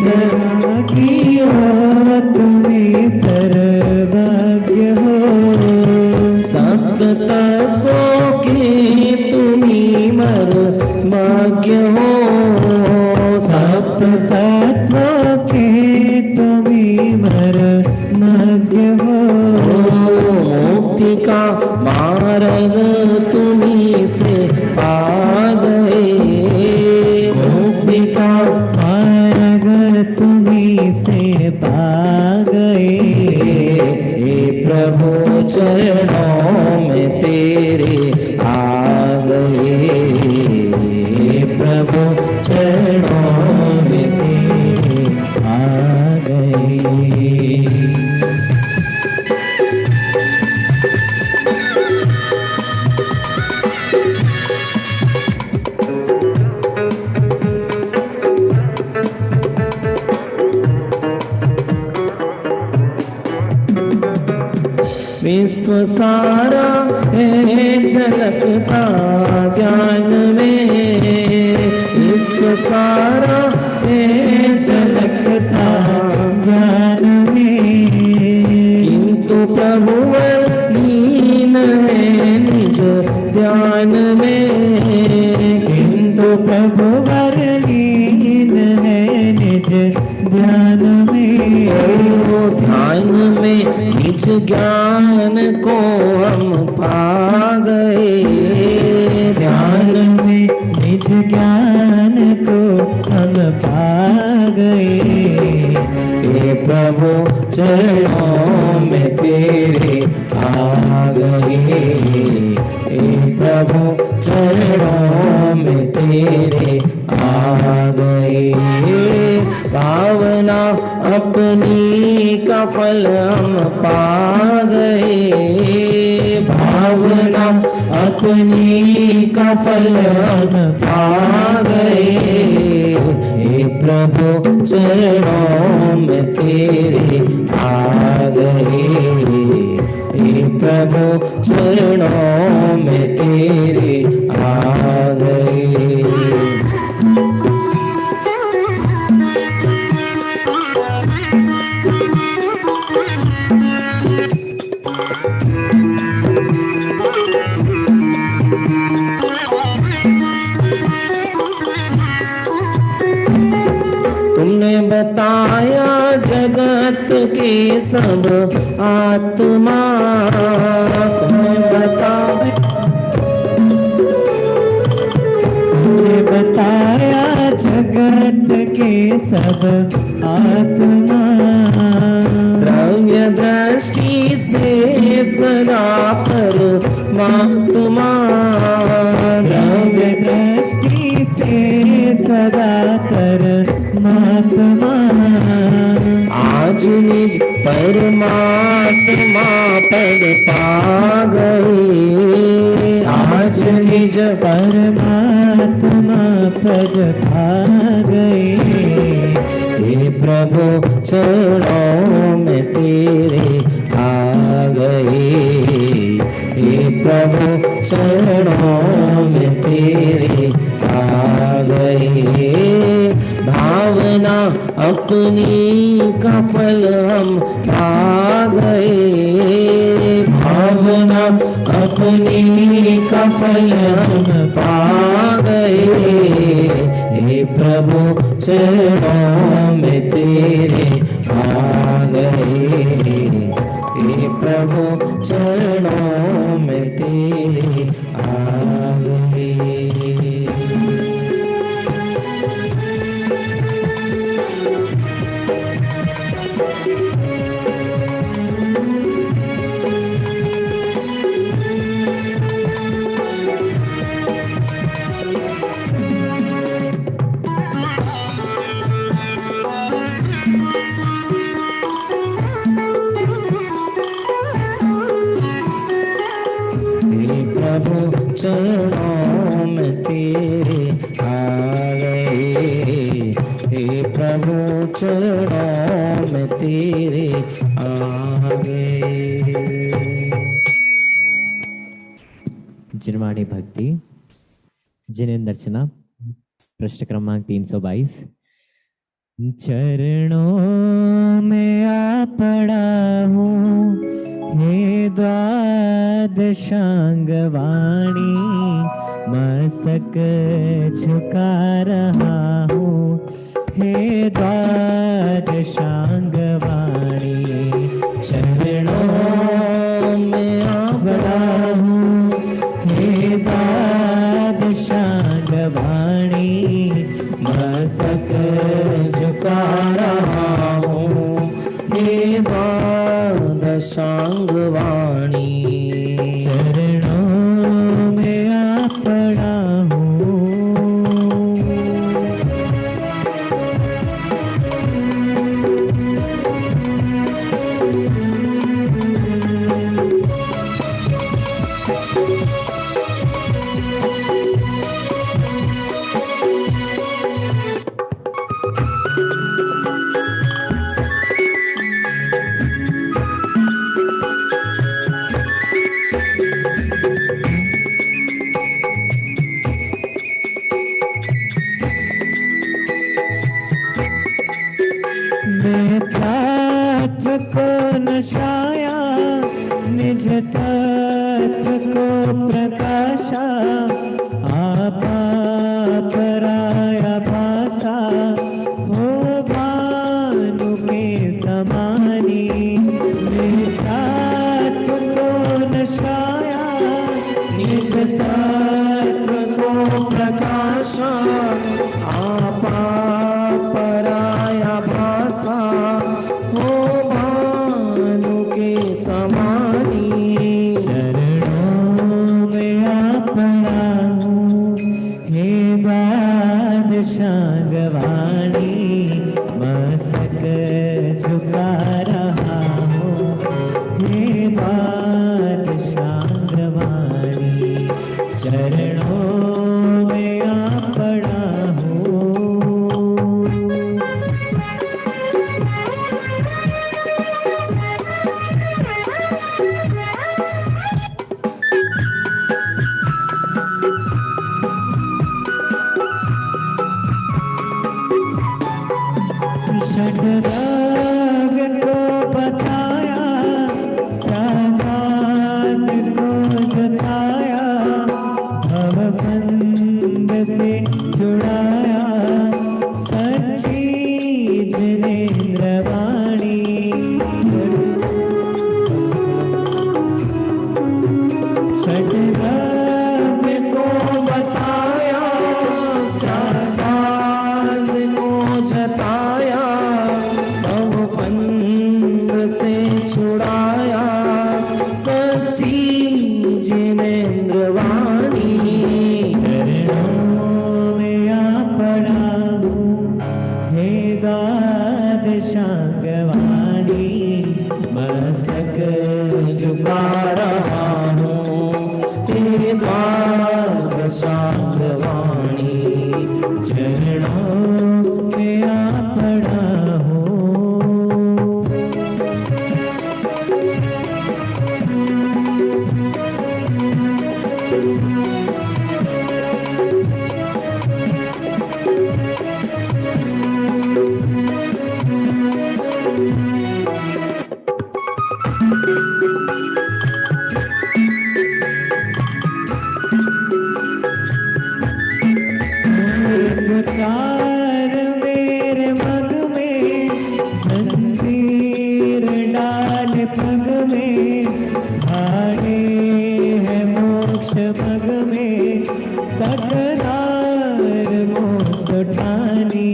सर्वभाग्य हो तुम्हें सर्वभाग्य हो। सप्त तत्वों के तुम्हीं मर्मज्ञ हो। सप्त तत्वों के तुम्हीं मर्मज्ञ हो। मुक्ति का मार्ग तुम्हीं से पा गए। मुक्ति का मार्ग तुम्हीं से पा गए। हे प्रभु चरणों में तेरे आ गए। हे प्रभु चरणों में तेरे आ गए। विश्व सारा है झलकता ज्ञान में। विश्व सारा है झलकता ज्ञान में। किंतु प्रभु लीन है निज ध्यान में। किंतु प्रभु लीन है निज ध्यान में। ध्यान में निज ज्ञान को हम पा गए। ध्यान में निज ज्ञान को हम पा गए। हे प्रभु चरणों में तेरे आ गए। हे प्रभु चरणों में तेरे आ गए। भावना अपनी का फल हम पा गए। भावना अपनी का फल हम पा गए। हे प्रभु चरणों में तेरे आ गए। हे प्रभु चरणों में तेरे आ गए। बताया जगत के सब आत्मा। तुमने बताया जगत के सब आत्मा। द्रव्य दृष्टि से सदा परमात्मा। द्रव्य दृष्टि से सदा परमात्मा। आज निज परमात्मा पद पा गए। आज निज परमात्मा पद पा गए। हे प्रभु चरणों में तेरे आ गए। हे प्रभु चरणों में तेरे आ गए। भावना अपनी का फल हम पा गए। भावना अपनी का फल हम पा गए। हे प्रभु चरणों में तेरे आ गए। हे प्रभु चरणों में तेरे आ गए। चरणों में तेरे आ गए। हे प्रभु चरणों में तेरे आ गए। जिनवाणी भक्ति जिनेंद्र अर्चना, पृष्ठ क्रमांक 322। चरणों में आ पड़ा हूँ हे द्वादशांग वाणी, मस्तक झुका रहा हूँ हे द्वादशांग वाणी। चरणों में आ पड़ा हूँ हे द्वादशांग वाणी, मस्तक झुका रहा हूँ हे द्वादशांग वाणी। चरणों में आ पड़ा हूँ। मैं तत्व को नशाया, निज तत्व को प्रकाशा, आपा पराया भाषा हो भानु के समानी। मैं तत्व को नशाया, निज तत्व को प्रकाशा, आपा पराया भाषा हो भानु के समानी। चरणों में आ पड़ा हूँ हे द्वादशांग वाणी, मस्तक झुका रहा हूँ हे द्वादशांग वाणी। चरणों में आ पड़ा हूँ। षड्राग को बताया, सागात को जताया, भवबंध से जुड़ाया, सच्ची जिनेंद्र वाणी। षड्राग को बताया, सागात को जताया, भवबंध से छुड़ाया, सच्ची जिनेंद्र वाणी। चरणों में आ पड़ा हूँ हे द्वादशांग वाणी, मस्तक झुका रहा हूँ हे द्वादशांग वाणी। चरणों में आ पड़ा हूँ। प्रचार मेरे मग में, जंजीर डाल पग में, भाड़े है मोक्ष मग में, तकरार मोक्ष उठानी।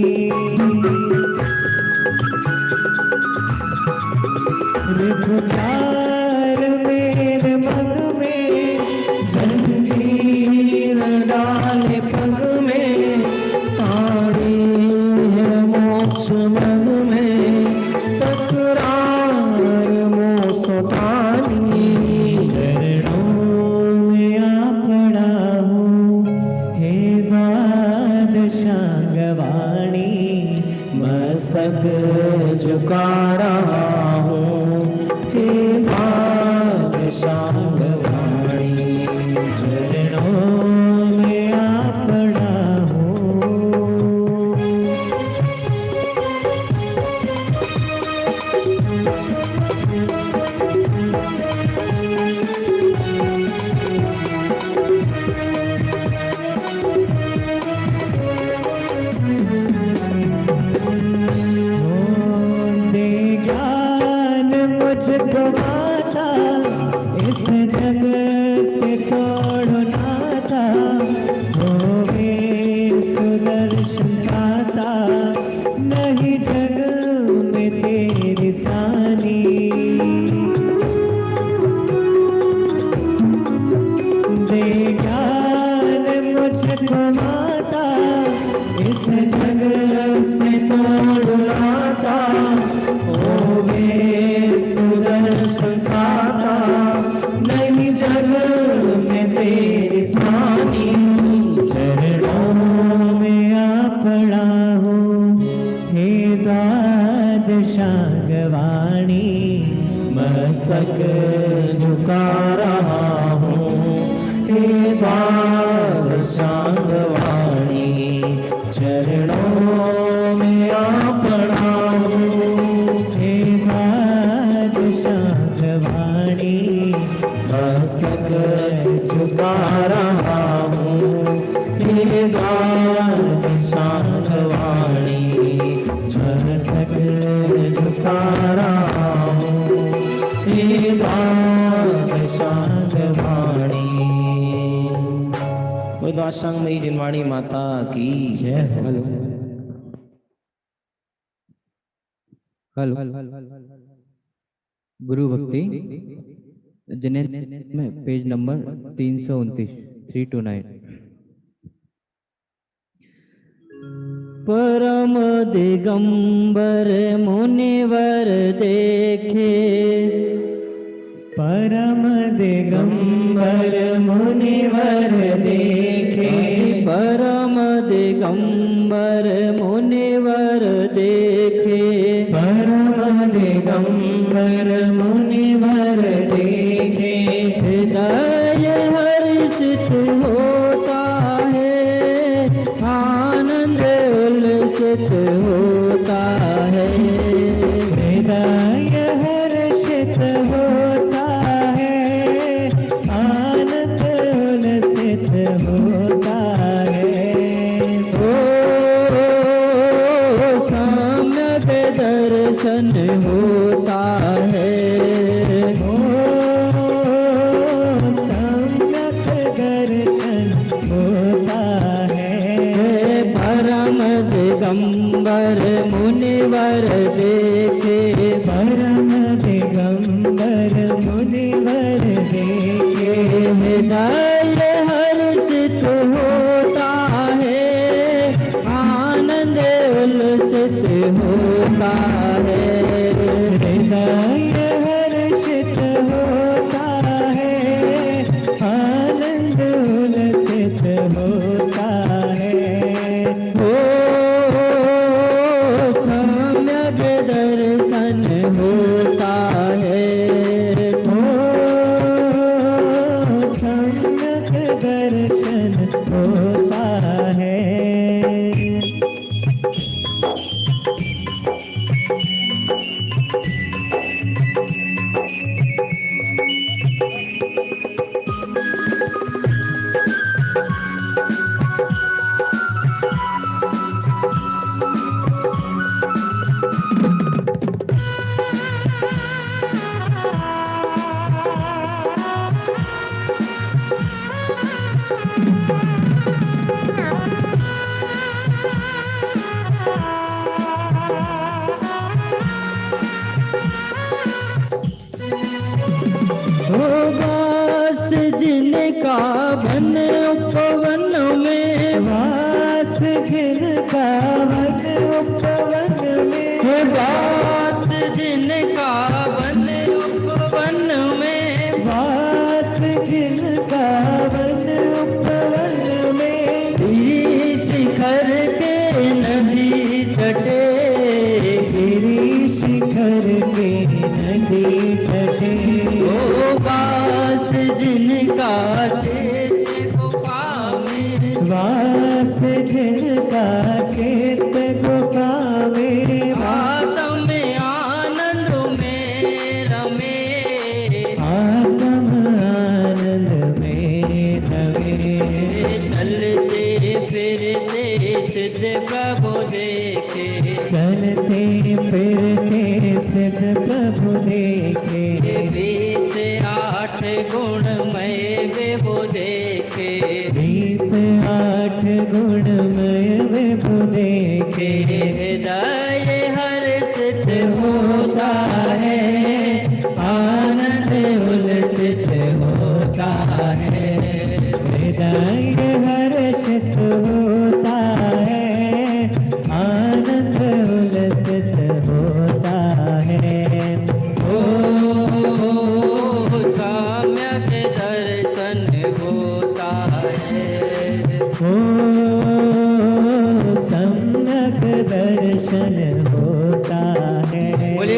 प्रचार मेरे मग में, जंजीर डाल पग में, मोक्ष मन में, तकरार मोक्ष उठानी। चरणों में आ पड़ा हूँ हे द्वादशांग वाणी, मस्तक झुका रहा हूँ हे द्वादशांग वाणी। चरणों में आ पड़ा हूँ। जग में तेरी सानी। दे ज्ञान मुझको माता, इस जग से तोड़ लाता। ओ वे सुदर्शन साता, नहीं जग में तेरी सानी। चरणों में आ पड़ा हूँ हे द्वादशांग वाणी, मस्तक झुका रहा हूँ हे द्वादशांग वाणी। चरणों में आ पड़ा हूँ हे द्वादशांग वाणी, मस्तक झुका रहा हूँ हे द्वादशांग वाणी। मस्तक झुका रहा हूँ हे द्वादशांग वाणी। कोई द्वादशांग मई जिनवाणी माता की जय। हेलो गुरु भक्ति जिन्हें में पेज नंबर 329 329। परम दिगंबर मुनिवर देखे, परम दिगंबर मुनिवर देखे। परम दिगंबर मुनिवर देखे। परम दिगंबर मुनिवर देखे। हृदय हर्षित होता है, आनंद उल्लसित होता है। हृदय हर्षित होता है, आनंद उल्लसित होता है। ओ सम्यक दर्शन होता है। ओ सम्यक दर्शन होता है। परम दिगंबर मुनिवर देखे। परम दिगंबर मुनिवर देखे। हृदय हर्षित होता है, आनंद उल्लसित होता है। हृदय हर्षित होता है, आनंद उल्लसित होता है। ओ सम्यक दर्शन होता है। ओ सम्यक दर्शन होता है। वास जिनका वन उपवन में। वास जिनका वन उपवन में। वास जिनका वन उपवन में। वास जिनका वन उपवन में। शिखर के नदी तटे। शिखर के नदी तटे। ओ वास जिनका चेत गुफा में। वास जिनका चेत गुफा में। आत्म आनंद में रमे। आत्म आनंद में रमे। चलते फिरते सिद्ध प्रभु देखे। चलते फिरते सिद्ध प्रभु देखे। 28 गुणमय विभु देखे। 28 गुणमय विभु देखे। हृदय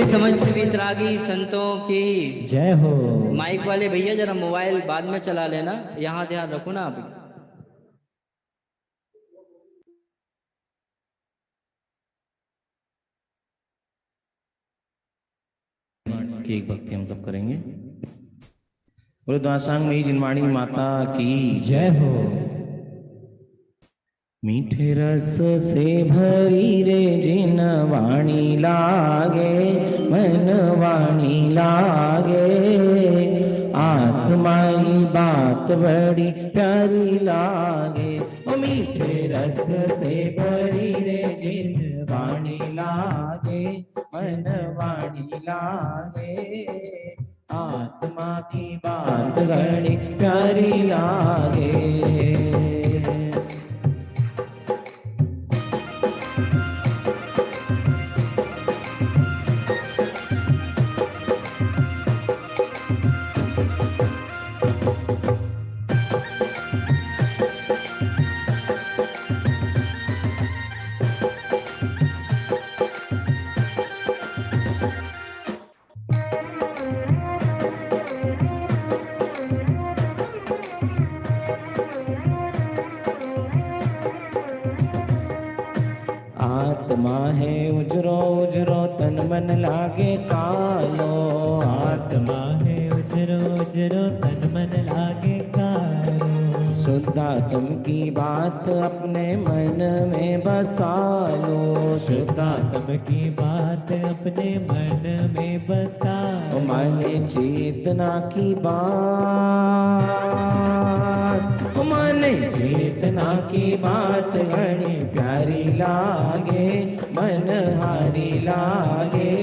समस्त वितरागी संतों की जय हो। माइक वाले भैया जरा मोबाइल बाद में चला लेना, यहाँ ध्यान रखो ना अभी। की एक भक्ति हम सब करेंगे। बोले द्वासांग में जिनवाणी माता की जय हो। मीठे रस से भरी रे जिन वाणी लागे, मन वाणी लागे, आत्मा की बात बड़ी प्यारी लागे। ओ मीठे रस से भरी रे जिन वाणी लागे, मन वाणी लागे, आत्मा की बात बड़ी प्यारी लागे। आत्मा है उजरो उजरो तन मन लागे कालो, आत्मा है उजरो उजरो तन मन लागे कालो। शुद्धात्म की बात अपने मन में बसा लो, शुद्धात्म की बात अपने मन में बसा लो। माने चेतना की बात, माने चेतना की बात घनी प्यारी लागे, मन हारी लागे,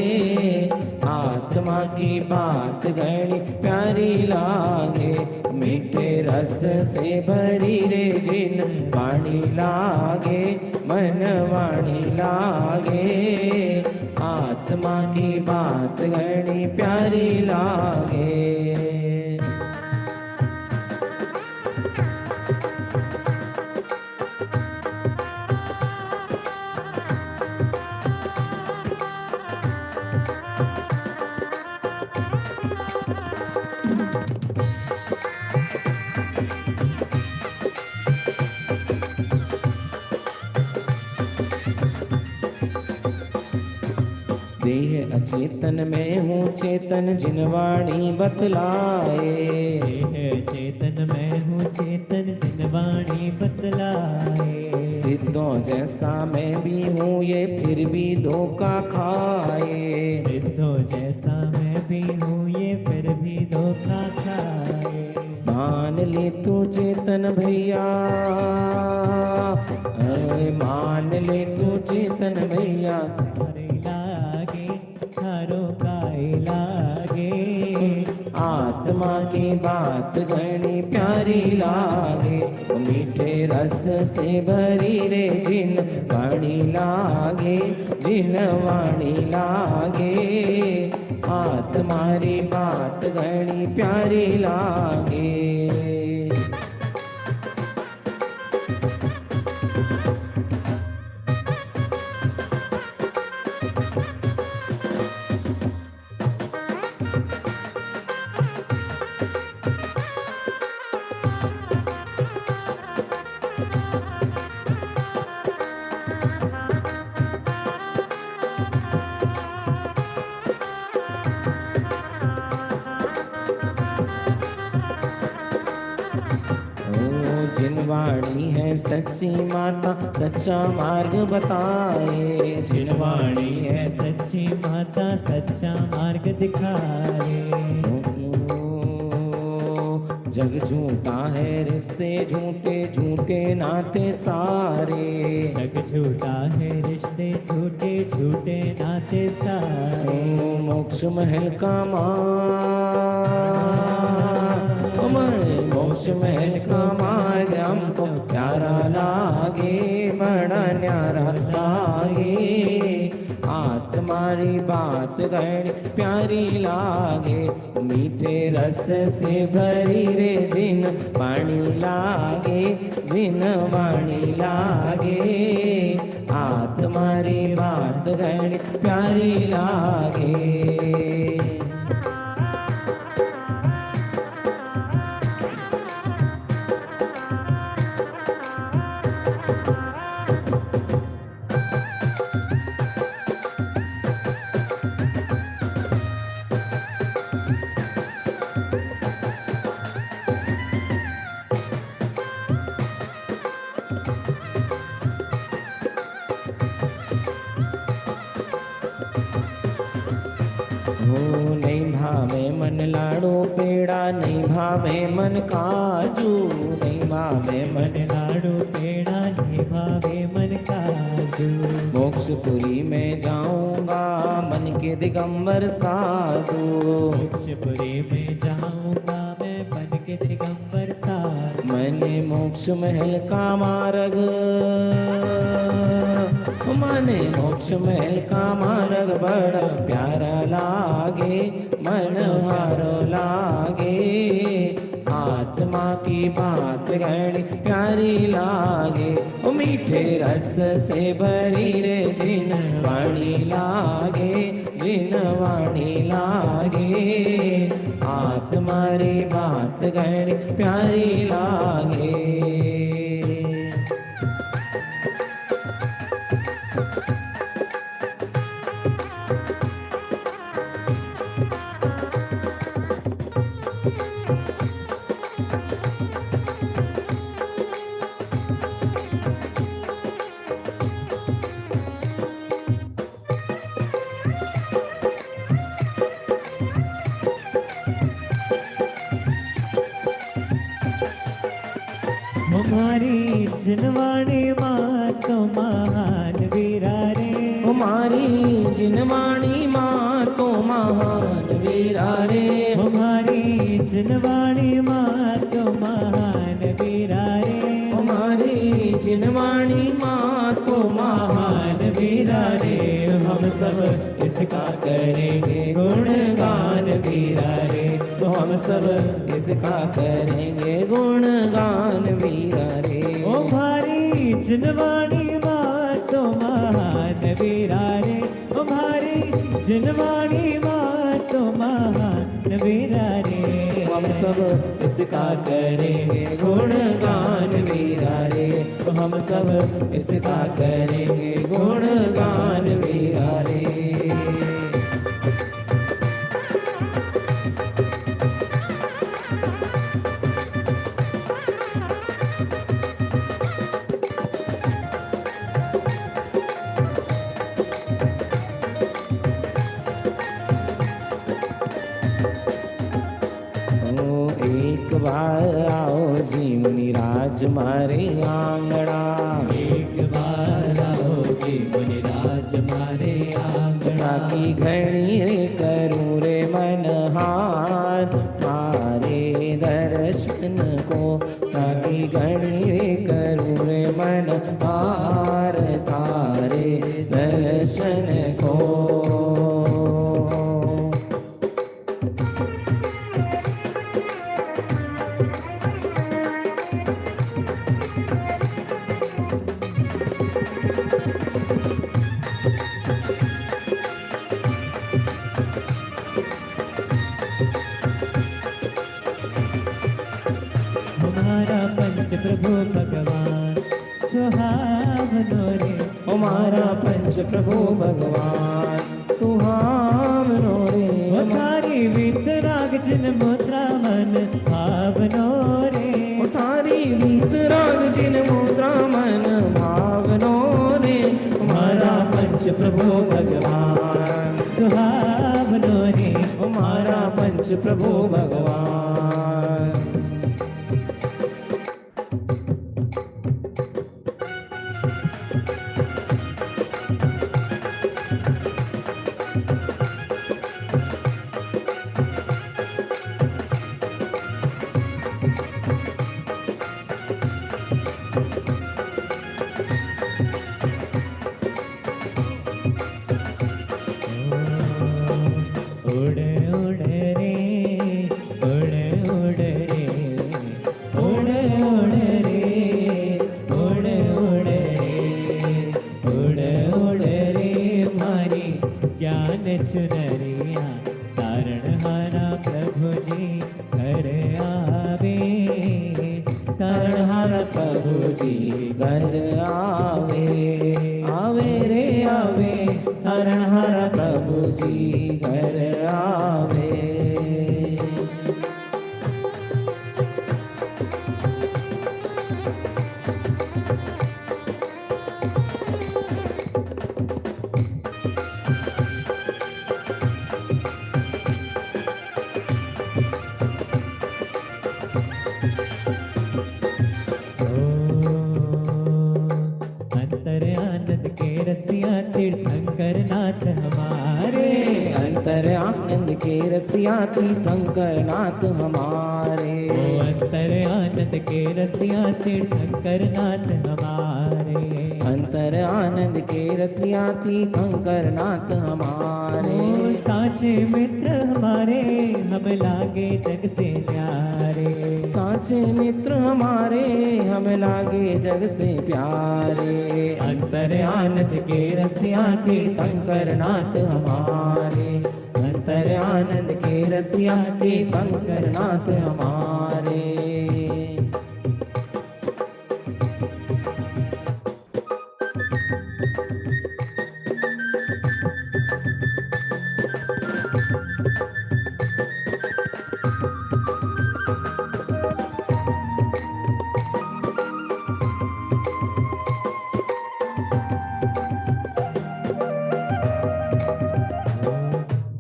आत्मा की बात घनी प्यारी लागे। मीठे रस से भरी रे जिन वाणी लागे, मन वाणी लागे, आत्मा की बात घनी प्यारी लागे। देह अचेतन में हूँ चेतन जिनवाणी बतलाए, देह चेतन में हूँ चेतन जिनवाणी बतलाए। सिद्धों जैसा मैं भी हूँ ये फिर भी धोखा खाए, सिद्धों जैसा मैं भी हूँ ये फिर भी धोखा खाए। मान ले तू चेतन भैया, अरे मान ले तू चेतन भैया, हरे लागे थारो काय लागे, आत्मा की बात घनी प्यारी लागे। मीठे रस से भरी रे जिन वाणी लागे, जिन वाणी लागे, आत्मारी बात घनी प्यारी लागे। जिनवाणी है सच्ची माता सच्चा मार्ग बताए, जिनवाणी है सच्ची माता सच्चा मार्ग दिखाए। जग झूठा है रिश्ते झूठे झूठे नाते सारे, जग झूठा है रिश्ते झूठे झूठे नाते सारे। मोक्ष महल का मोक्ष महल का मार्ग हमको प्यारा लागे, बड़ा न्यारा लागे, आत्मारी बात गण प्यारी लागे। मीठे रस से भरी रे जिन वाणी लागे, जिन वाणी लागे, आत्मारी बात गण प्यारी लागे। नहीं भावे मन लाडो पेड़ा, नहीं भावे मन काजू, नहीं भावे मन लाडू पेड़ा नहीं भावे मन काजू। मोक्षपुरी में जाऊंगा मन के दिगंबर साधु। मोक्षपुरी में जाऊंगा मैं बन के दिगंबर साधु। मैंने मोक्ष महल का मार्ग, माने मोक्ष महल का मार्ग बड़ा प्यारा लागे, मन हारो लागे। आत्मा की बात गणी प्यारी लागे, ओ मीठे रस से भरी रे जिन वाणी लागे, जिन वाणी लागे। आत्मा री बात गणी प्यारी लागे। हमारी जिनवाणी माँ तो महान वीरा रे। हमारी जिनवाणी माँ तो महान वीरा रे। हमारी जिनवाणी माँ तो महान वीरा रे। हमारी जिनवाणी माँ तो महान वीरा रे। हम सब इसका करेंगे गुणगान वीरा रे, तो हम सब इसका करेंगे गुणगान वीरा रे। ओ भारी जिनवाणी माँ तो महान वीरा रे। ओ भारी जिनवाणी माँ तो महान वीरा रे। हम सब इसका करेंगे गुणगान वीरा रे, तो हम सब इसका करेंगे गुणगान वीरा रे। एक बार आओ जीवनी राज मारे आंगड़ा। एक बार आओ जीवनी राज मारे आंगड़ा। की घड़ी रे करूं रे मनहार, तारे दर्शन को। ताकि घड़ी रे करूं रे मनहार, तारे दर्शन को। हमारा पंच प्रभु भगवान सुहावनो रे। हमारा पंच प्रभु भगवान सुहावनो रे। तारी वितराग जिन मुद्रा मन भावनो रे। तारी वितराग जिन मुद्रा मन भावनो रे। हमारा पंच प्रभु भगवान सुहावनो रे। हमारा पंच प्रभु भगवान। उड़े उड़े रे उड़े लाल चुनरिया तारणहारा प्रभु जी घर आवे, तारणहारा प्रभु जी घर आवे, आवे रे आवे, तारणहारा प्रभु जी घर आवे। अंतर आनंद के रसिया तीर्थंकर नाथ हमारे, अंतर आनंद के रसिया तीर्थंकर नाथ हमारे, अंतर आनंद के रसिया तीर्थंकर नाथ हमारे, अंतर आनंद के रसिया तीर्थंकर नाथ हमारे। साचे मित्र हमारे हम लागे जग से प्यारे, साचे मित्र हमारे हम लागे जग से प्यारे। अंतर आनंद के रसिया तीर्थंकर नाथ हमारे, अंतर आनंद के रसिया तीर्थंकर नाथ हमारे।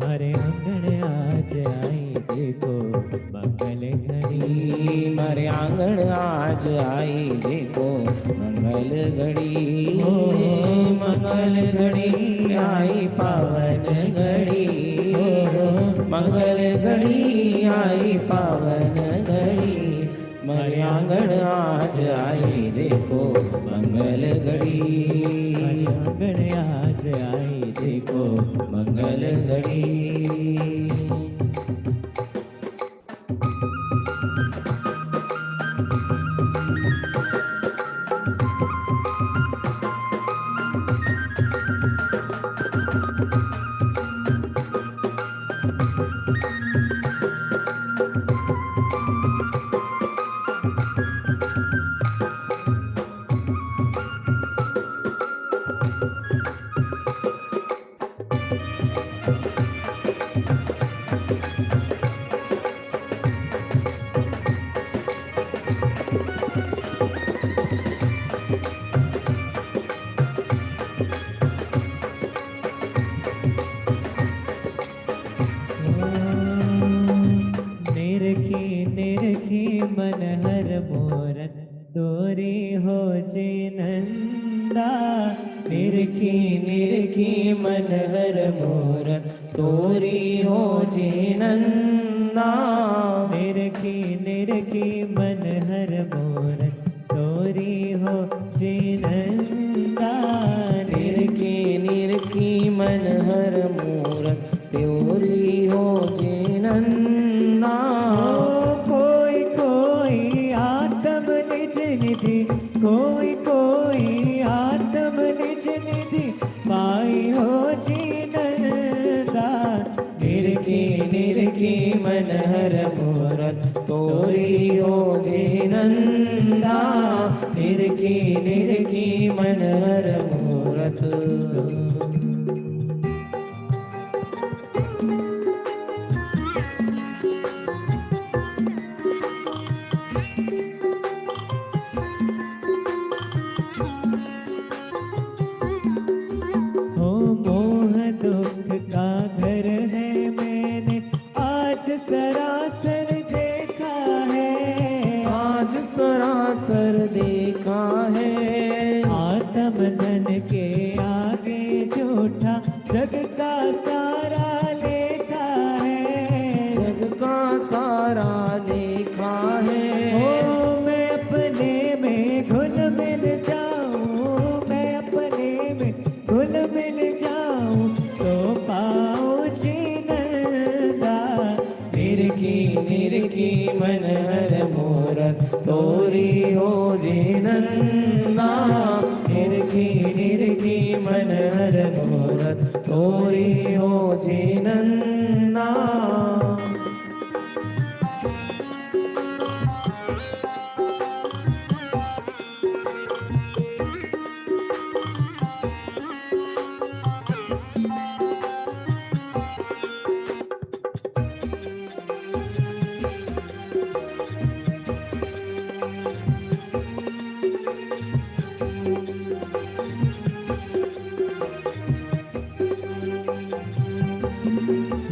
हरे आंगन आज आई देखो मंगल घड़ी, मेरे आंगन आज आई देखो मंगल घड़ी, मंगल घड़ी आई पावन घड़ी, मंगल घड़ी आई पावन घड़ी। मेरे आंगन आज आई देखो मंगल घड़ी, आंगन आज आई देखो मंगल घड़ी। निरखी मन हर मोरन दोरी हो जे नंदा, निरखी मन हर मोरन तोरी हो जे नंदा, निरखी मन हर मोरन तोरी हो जे नंदा, निरखी मन हर मोरन त्योरी हो जे नंदा। कोई कोई आत्म निज निधि, कोई कोई आत्म निज निधि पाई हो जी नंदा, निरखी मन हर मोरन तोरी हो जे नंदा, निरखी मन हर मोरत। मोह दुख का घर है मैंने आज सरासर देखा है, आज सरासर देखा है। आत्म धन के आगे झूठा जग का सारा लेखा है, जग का सारा देखा है। ओ मैं अपने में घुल मिल जाऊं, मैं अपने में घुल मिल जाऊं तो पाऊं जीनंदा, निरखी मन हर मोरत तोरी हो जे नंदा, निरखी मन हर मोरत तोरी हो जे नंदा।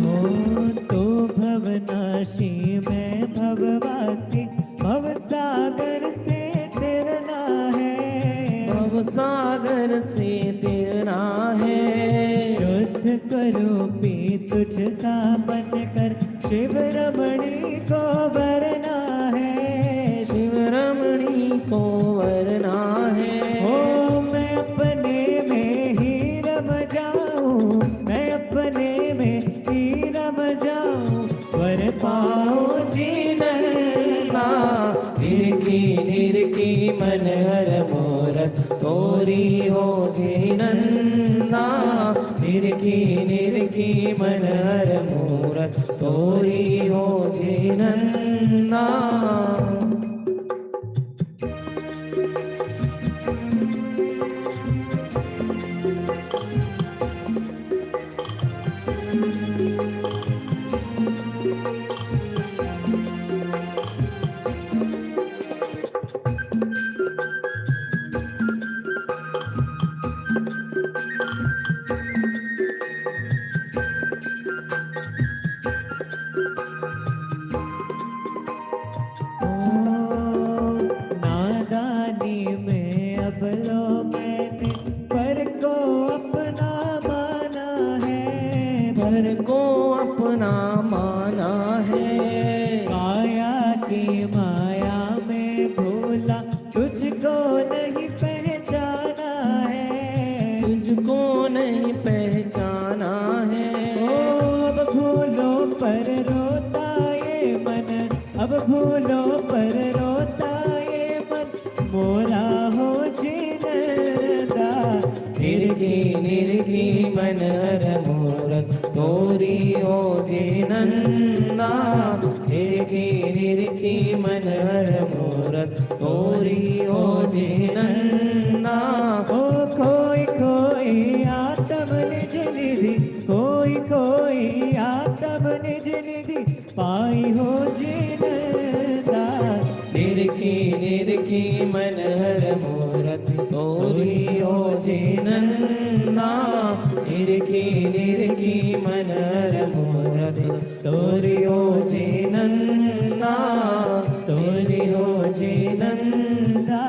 हो तो भवनाशी मैं भववासी, भवसागर से तिरना है। भव सागर से तिरना है। शुद्ध स्वरूपी तुझ सा बन कर शिव रमणी को वरना है। शिव रमणी को वरना है। ओ मैं अपने में ही रम जाऊं, मैं अपने में ही रम जाऊं, वर पाओ जीनंदा। निरखी मन हर मोरत तोरी हो जीनंदा। निरखी मन हर मोरत तोरी हो जीनंदा। नादानी में अब लो मैंने पर को अपना माना है। पर को अपना माना है। काया की माया में भूला, तुझको नहीं पहचाना है। तुझको नहीं पहचाना है। ओ अब भूलो पर रोता ये मन, अब भूलो पर रोता ये मन, मोरा हो जिनदा। निरखी मन हर मोरत तोरी हो जीनंदा। निरखी मन हर मोरत तोरी हो जीनंदा। ओ कोई कोई आत्म निज निधि, कोई कोई आत्म निज निधि, पाई हो जिनदा। निरखी मन हर मोरत तोरी हो जीनंदा। निरखी मन हर मोरत तोरी हो जीनंदा। तोरी हो जीनंदा।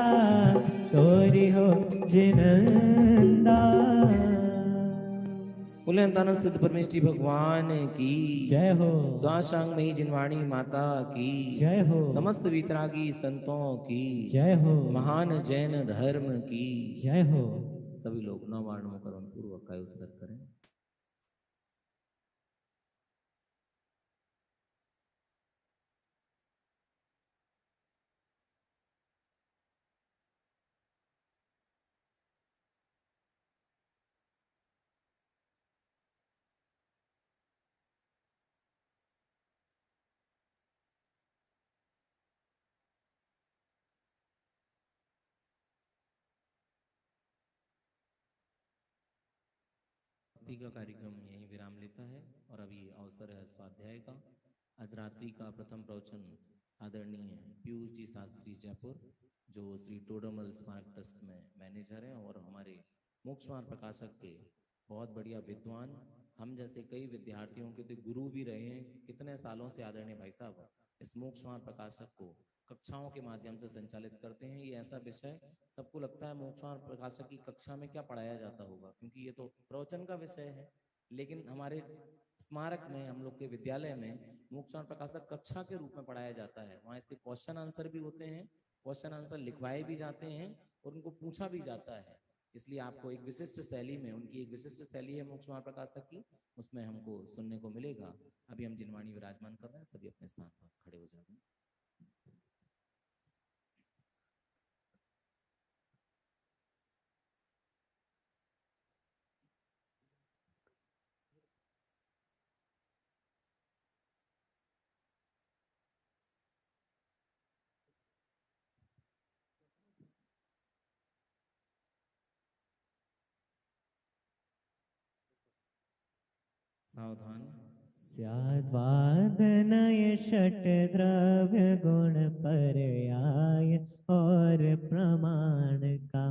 तोरी हो जिनंदा। बोले अंतानंद सिद्ध परमेष्ठी भगवान की जय हो, द्वाशांग में जिनवाणी माता की जय हो, समस्त वितरागी संतों की जय हो, महान जैन धर्म की जय हो। सभी लोग नवाणों करण पूर्वक का उत्सर्ग करें। भक्ति का कार्यक्रम यहीं विराम लेता है और अभी अवसर है स्वाध्याय का। आज रात्रि का प्रथम प्रवचन आदरणीय पीयूष जी शास्त्री जयपुर, जो श्री टोडरमल स्मारक ट्रस्ट में मैनेजर हैं और हमारे मोक्षमार्ग प्रकाशक के बहुत बढ़िया विद्वान, हम जैसे कई विद्यार्थियों के तो गुरु भी रहे हैं। कितने सालों से आदरणीय भाई साहब इस मोक्षमार्ग प्रकाशक को कक्षाओं के माध्यम से संचालित करते हैं। ये ऐसा विषय सबको लगता है मोक्षमार्ग प्रकाशक की कक्षा में क्या पढ़ाया जाता होगा, क्योंकि ये तो प्रवचन का विषय है। लेकिन हमारे स्मारक में, हम लोग के विद्यालय में मोक्षमार्ग प्रकाशक कक्षा के रूप में पढ़ाया जाता है। वहाँ इसके क्वेश्चन आंसर भी होते हैं, क्वेश्चन आंसर लिखवाए भी जाते हैं और उनको पूछा भी जाता है। इसलिए आपको एक विशिष्ट शैली में, उनकी एक विशिष्ट शैली है मोक्षमार्ग प्रकाशक की, उसमें हमको सुनने को मिलेगा। अभी हम जिनवाणी विराजमान कर रहे हैं, सभी अपने स्थान पर खड़े हो जाएंगे। सावधान। स्याद्वादनय षट द्रव्य गुण पर्याय और प्रमाण का,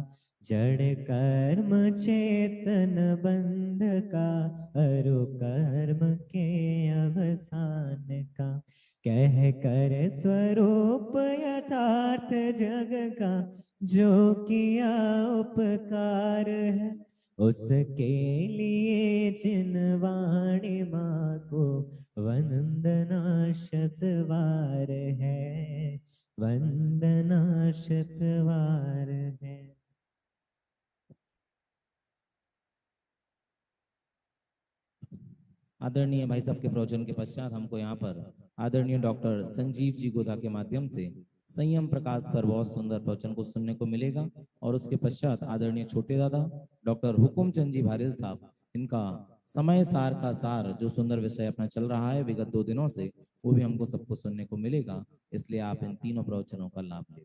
जड़ कर्म चेतन बंध का, अरु कर्म के अवसान का, कह कर स्वरूप यथार्थ जग का, जो किया उपकार है, उसके लिए जिन वाणी माँ को वंदना शतवार है, वंदना शतवार है। आदरणीय भाई साहब के प्रवचन के पश्चात हमको यहाँ पर आदरणीय डॉक्टर संजीव जी गोधा के माध्यम से संयम प्रकाश पर बहुत सुंदर प्रवचन को सुनने को मिलेगा। और उसके पश्चात आदरणीय छोटे दादा डॉक्टर हुकुम चंद जी भारेल साहब, इनका समय सार का सार जो सुंदर विषय अपना चल रहा है विगत 2 दिनों से, वो भी हमको सबको सुनने को मिलेगा। इसलिए आप इन तीनों प्रवचनों का लाभ लें।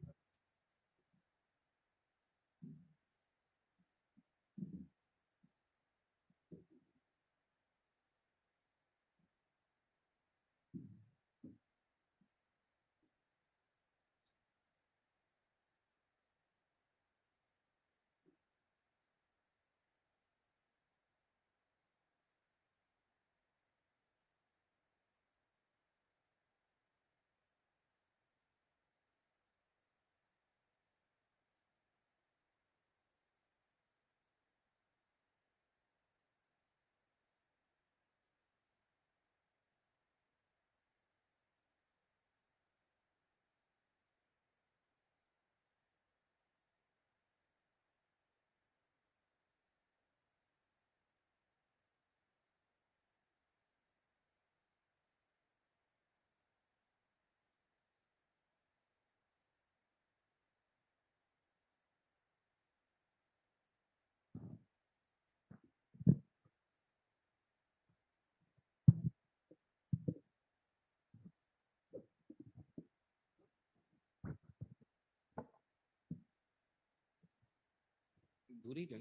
दूरी तो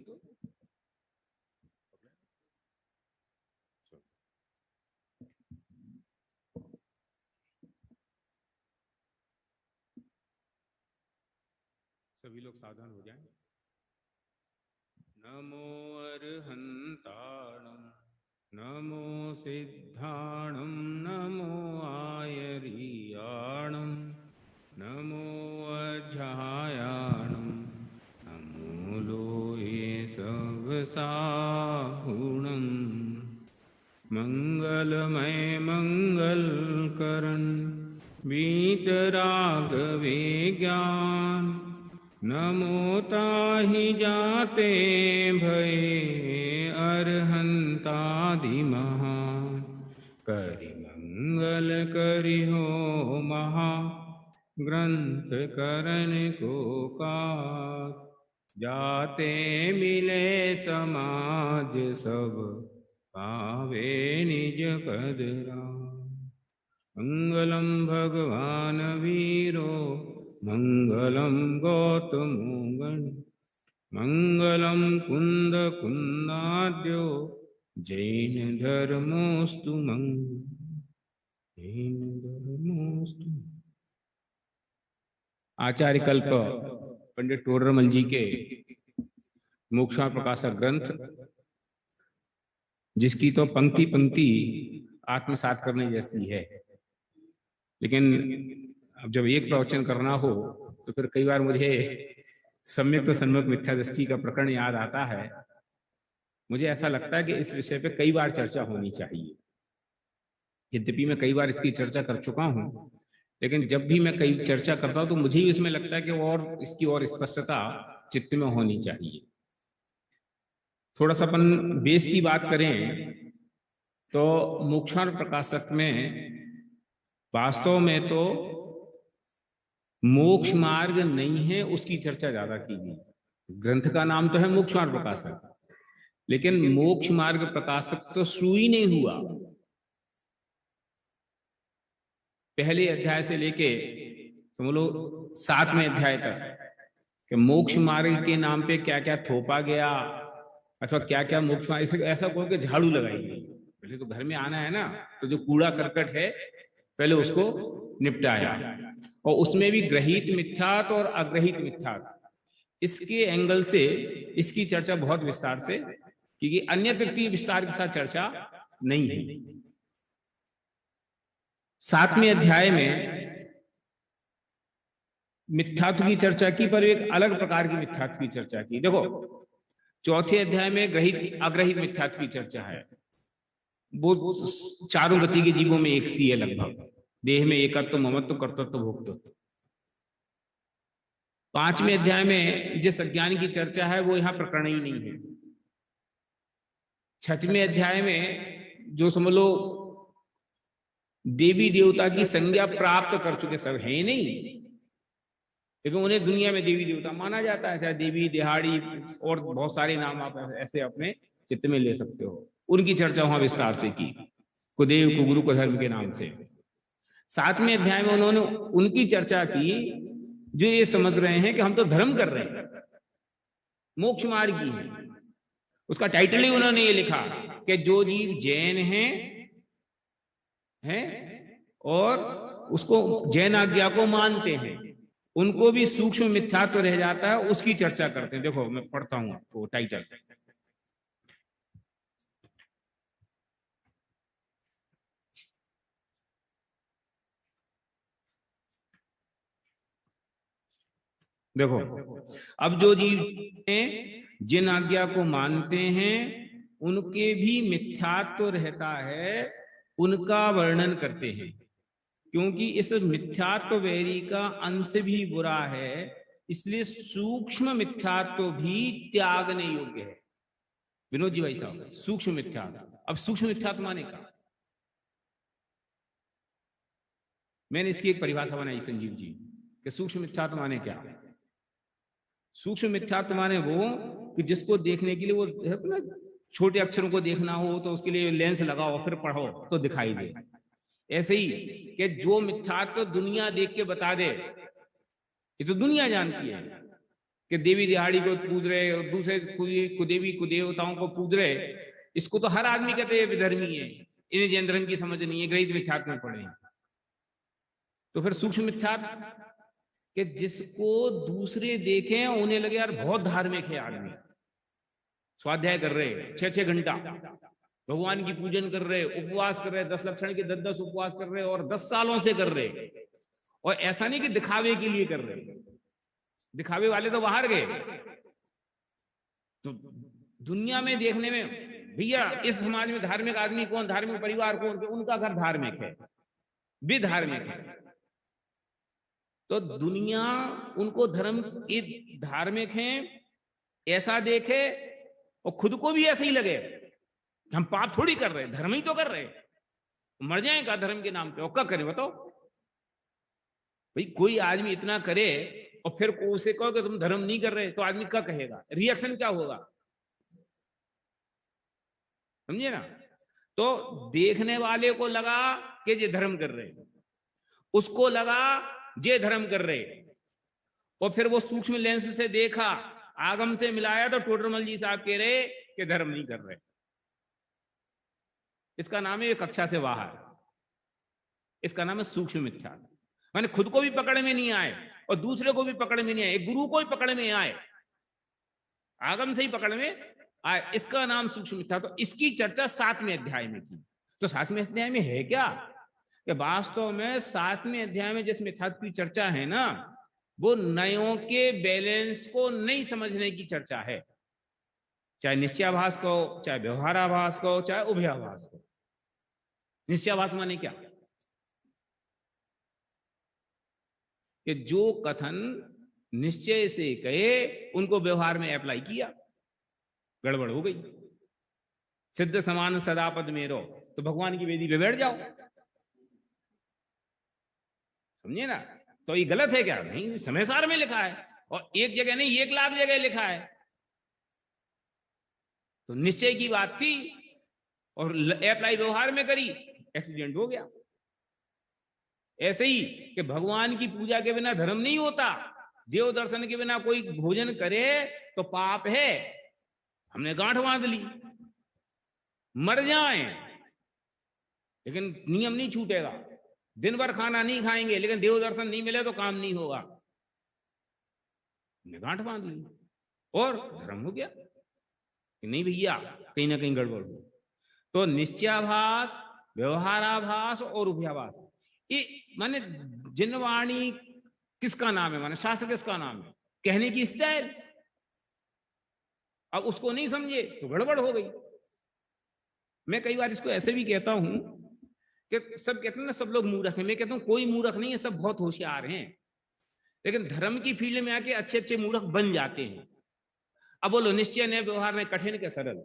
सभी लोग सावधान हो जाएं। नमो अर्हंताणं, नमो सिद्धाणं, नमो आयरियाणं, नमो अध्यायाणं, नमो लोहे सवसाहुणं, मंगलमय मंगलकरण वीतरागवे ज्ञान, नमो ताहि जाते भये अर्हंतादि महान, करि मंगल करि हो महा ग्रंथ करण को काज, जाते मिले समाज सब पावे निज पद राम। मंगलम भगवान वीरो, मंगलम गौतमो गण, मंगलम कुंद कुंदाद्यो, जैन धर्मोस्तु मंगल, जैन धर्मोस्तु। आचार्य कल्प पंडित टोडरमल जी के मोक्षा प्रकाशक ग्रंथ, जिसकी तो पंक्ति पंक्ति आत्मसात करने जैसी है, लेकिन अब जब एक प्रवचन करना हो तो फिर कई बार मुझे सम्यक सन्मुख मिथ्या दृष्टि का प्रकरण याद आता है। मुझे ऐसा लगता है कि इस विषय पे कई बार चर्चा होनी चाहिए। यद्यपि मैं कई बार इसकी चर्चा कर चुका हूं, लेकिन जब भी मैं कई चर्चा करता हूं तो मुझे ही इसमें लगता है कि और इसकी और स्पष्टता चित्त में होनी चाहिए। थोड़ा सा अपन बेस की बात करें तो मोक्षार्थ प्रकाशक में वास्तव में तो मोक्ष मार्ग नहीं है, उसकी चर्चा ज्यादा की गई। ग्रंथ का नाम तो है मोक्षार्थ प्रकाशक, लेकिन मोक्ष मार्ग प्रकाशक तो शुरू ही नहीं हुआ। पहले अध्याय से लेके समझ लो 7वें अध्याय तक कि मोक्ष मार्ग के नाम पे क्या क्या थोपा गया अथवा क्या क्या मोक्ष मार्ग, ऐसा बोल के झाड़ू लगाई गई। पहले तो घर में आना है ना, तो जो कूड़ा करकट है पहले उसको निपटाया, और उसमें भी ग्रहित मिथ्यात्व और अग्रहित मिथ्यात्व, इसके एंगल से इसकी चर्चा बहुत विस्तार से, क्योंकि अन्य व्यक्ति विस्तार के साथ चर्चा नहीं है। 7वें अध्याय में मिथ्यात्व की चर्चा की, पर एक अलग प्रकार की मिथ्यात्व की चर्चा की। देखो 4थे अध्याय में ग्रहित अग्रहित मिथ्यात्व की चर्चा है। वो चारों गति के जीवों में एक सी है लगभग, देह में एकत्व, ममत्व, कर्तृत्व, भोक्तृत्व। 5वें अध्याय में जिस अज्ञान की चर्चा है वो यहाँ प्रकरण ही नहीं है। 6वें अध्याय में जो समझ लो देवी देवता की संज्ञा प्राप्त कर चुके सब है नहीं, लेकिन उन्हें दुनिया में देवी देवता माना जाता है, चाहे देवी, दिहाड़ी और बहुत सारे नाम आप ऐसे अपने चित्त में ले सकते हो। उनकी चर्चा वहां विस्तार से की, कुदेव, कुगुरु, कुधर्म के नाम से। 7वें अध्याय में उन्होंने उनकी चर्चा की जो ये समझ रहे हैं कि हम तो धर्म कर रहे हैं, मोक्ष मार्ग की है। उसका टाइटल ही उन्होंने ये लिखा कि जो जीव जैन हैं और उसको जैन आज्ञा को मानते हैं, उनको भी सूक्ष्म मिथ्यात्व रह जाता है, उसकी चर्चा करते हैं। देखो मैं पढ़ता हूं आपको टाइटल। देखो, अब जो जीव जिन आज्ञा को मानते हैं उनके भी मिथ्यात्व रहता है, उनका वर्णन करते हैं, क्योंकि इस मिथ्यात्व वैरी का अंश भी बुरा है, इसलिए सूक्ष्म मिथ्यात्व भी त्यागने योग्य है। विनोद जी भाई साहब, सूक्ष्म मिथ्यात्व। अब सूक्ष्म मिथ्यात्व माने का, मैंने इसकी एक परिभाषा बनाई संजीव जी कि सूक्ष्म मिथ्यात्व माने क्या। सूक्ष्म मिथ्यात्व माने वो कि जिसको देखने के लिए वो ना छोटे अक्षरों को देखना हो तो उसके लिए लेंस लगाओ फिर पढ़ो तो दिखाई दे। ऐसे ही कि जो मिथ्यात्व दुनिया देख के बता दे, ये तो दुनिया जानती है कि देवी दिहाड़ी को पूज रहे और दूसरे कुदेवी कुदेवताओं को पूज रहे, इसको तो हर आदमी कहते हैं विधर्मी है, इन्हें जैन धर्म की समझ नहीं है, ग्रहित मिथ्यात्व में पड़े। तो फिर सूक्ष्म मिथ्यात्व कि जिसको दूसरे देखें उन्हें लगे यार बहुत धार्मिक है आदमी, स्वाध्याय कर रहे 6-6 घंटा, भगवान की पूजन कर रहे, उपवास कर रहे, 10 लक्षण के 10 उपवास कर रहे और 10 सालों से कर रहे। और ऐसा नहीं कि दिखावे के लिए कर रहे, दिखावे वाले तो बाहर गए। तो दुनिया में देखने में भैया इस समाज में धार्मिक आदमी कौन, धार्मिक परिवार कौन, उनका घर धार्मिक है, भी धार्मिक है। तो दुनिया उनको धर्म के धार्मिक हैं ऐसा देखे और खुद को भी ऐसे ही लगे हम पाप थोड़ी कर रहे, धर्म ही तो कर रहे, मर जाएगा धर्म के नाम पे। और क्या करें बताओ भाई, कोई आदमी इतना करे और फिर उसे कहो कि तुम धर्म नहीं कर रहे, तो आदमी क्या कहेगा, रिएक्शन क्या होगा, समझे ना। तो देखने वाले को लगा कि ये धर्म कर रहे, उसको लगा जे धर्म कर रहे, और फिर वो सूक्ष्म लेंस से देखा, आगम से मिलाया तो टोडरमल जी साहब कह रहे कि धर्म नहीं कर रहे। इसका नाम है कक्षा से बाहर, इसका नाम है सूक्ष्म मिथ्यात्व। माने खुद को भी पकड़ में नहीं आए और दूसरे को भी पकड़ में नहीं आए, एक गुरु को भी पकड़ में आए, आगम से ही पकड़ में आए, इसका नाम सूक्ष्म मिथ्यात्व। तो इसकी चर्चा 7वें अध्याय में की। तो 7वें अध्याय में है क्या कि वास्तव में 7वें अध्याय में जिस मिथ्यात्व की चर्चा है ना, वो नयों के बैलेंस को नहीं समझने की चर्चा है, चाहे निश्चयाभास को, चाहे व्यवहाराभास को, चाहे उभयाभास को। निश्चयाभास माने क्या कि जो कथन निश्चय से कहे उनको व्यवहार में अप्लाई किया, गड़बड़ हो गई। सिद्ध समान सदा पद में रहो, तो भगवान की वेदी पे बैठ जाओ, समझे ना। तो ये गलत है क्या? नहीं, समय सार में लिखा है, और एक जगह नहीं 1 लाख जगह लिखा है। तो निश्चय की बात थी और अप्लाई व्यवहार में करी, एक्सीडेंट हो गया। ऐसे ही कि भगवान की पूजा के बिना धर्म नहीं होता, देव दर्शन के बिना कोई भोजन करे तो पाप है, हमने गांठ बांध ली। मर जाए लेकिन नियम नहीं छूटेगा। दिन भर खाना नहीं खाएंगे लेकिन देव दर्शन नहीं मिले तो काम नहीं होगा। गांठ बांध ली और धर्म हो गया कि नहीं भैया, कहीं ना कहीं गड़बड़ हो। तो निश्चयाभास, व्यवहाराभास और उभयाभास, ये माने जिनवाणी किसका नाम है, माने शास्त्र किसका नाम है, कहने की स्टाइल। अब उसको नहीं समझे तो गड़बड़ हो गई। मैं कई बार इसको ऐसे भी कहता हूं कि सब कहते हैं ना सब लोग मूर्ख हैं, मैं कहता हूं कोई मूर्ख नहीं है, सब बहुत होशियार हैं, लेकिन धर्म की फील्ड में आके अच्छे अच्छे मूर्ख बन जाते हैं। अब बोलो निश्चय ने व्यवहार ने कठिन क्या सरल,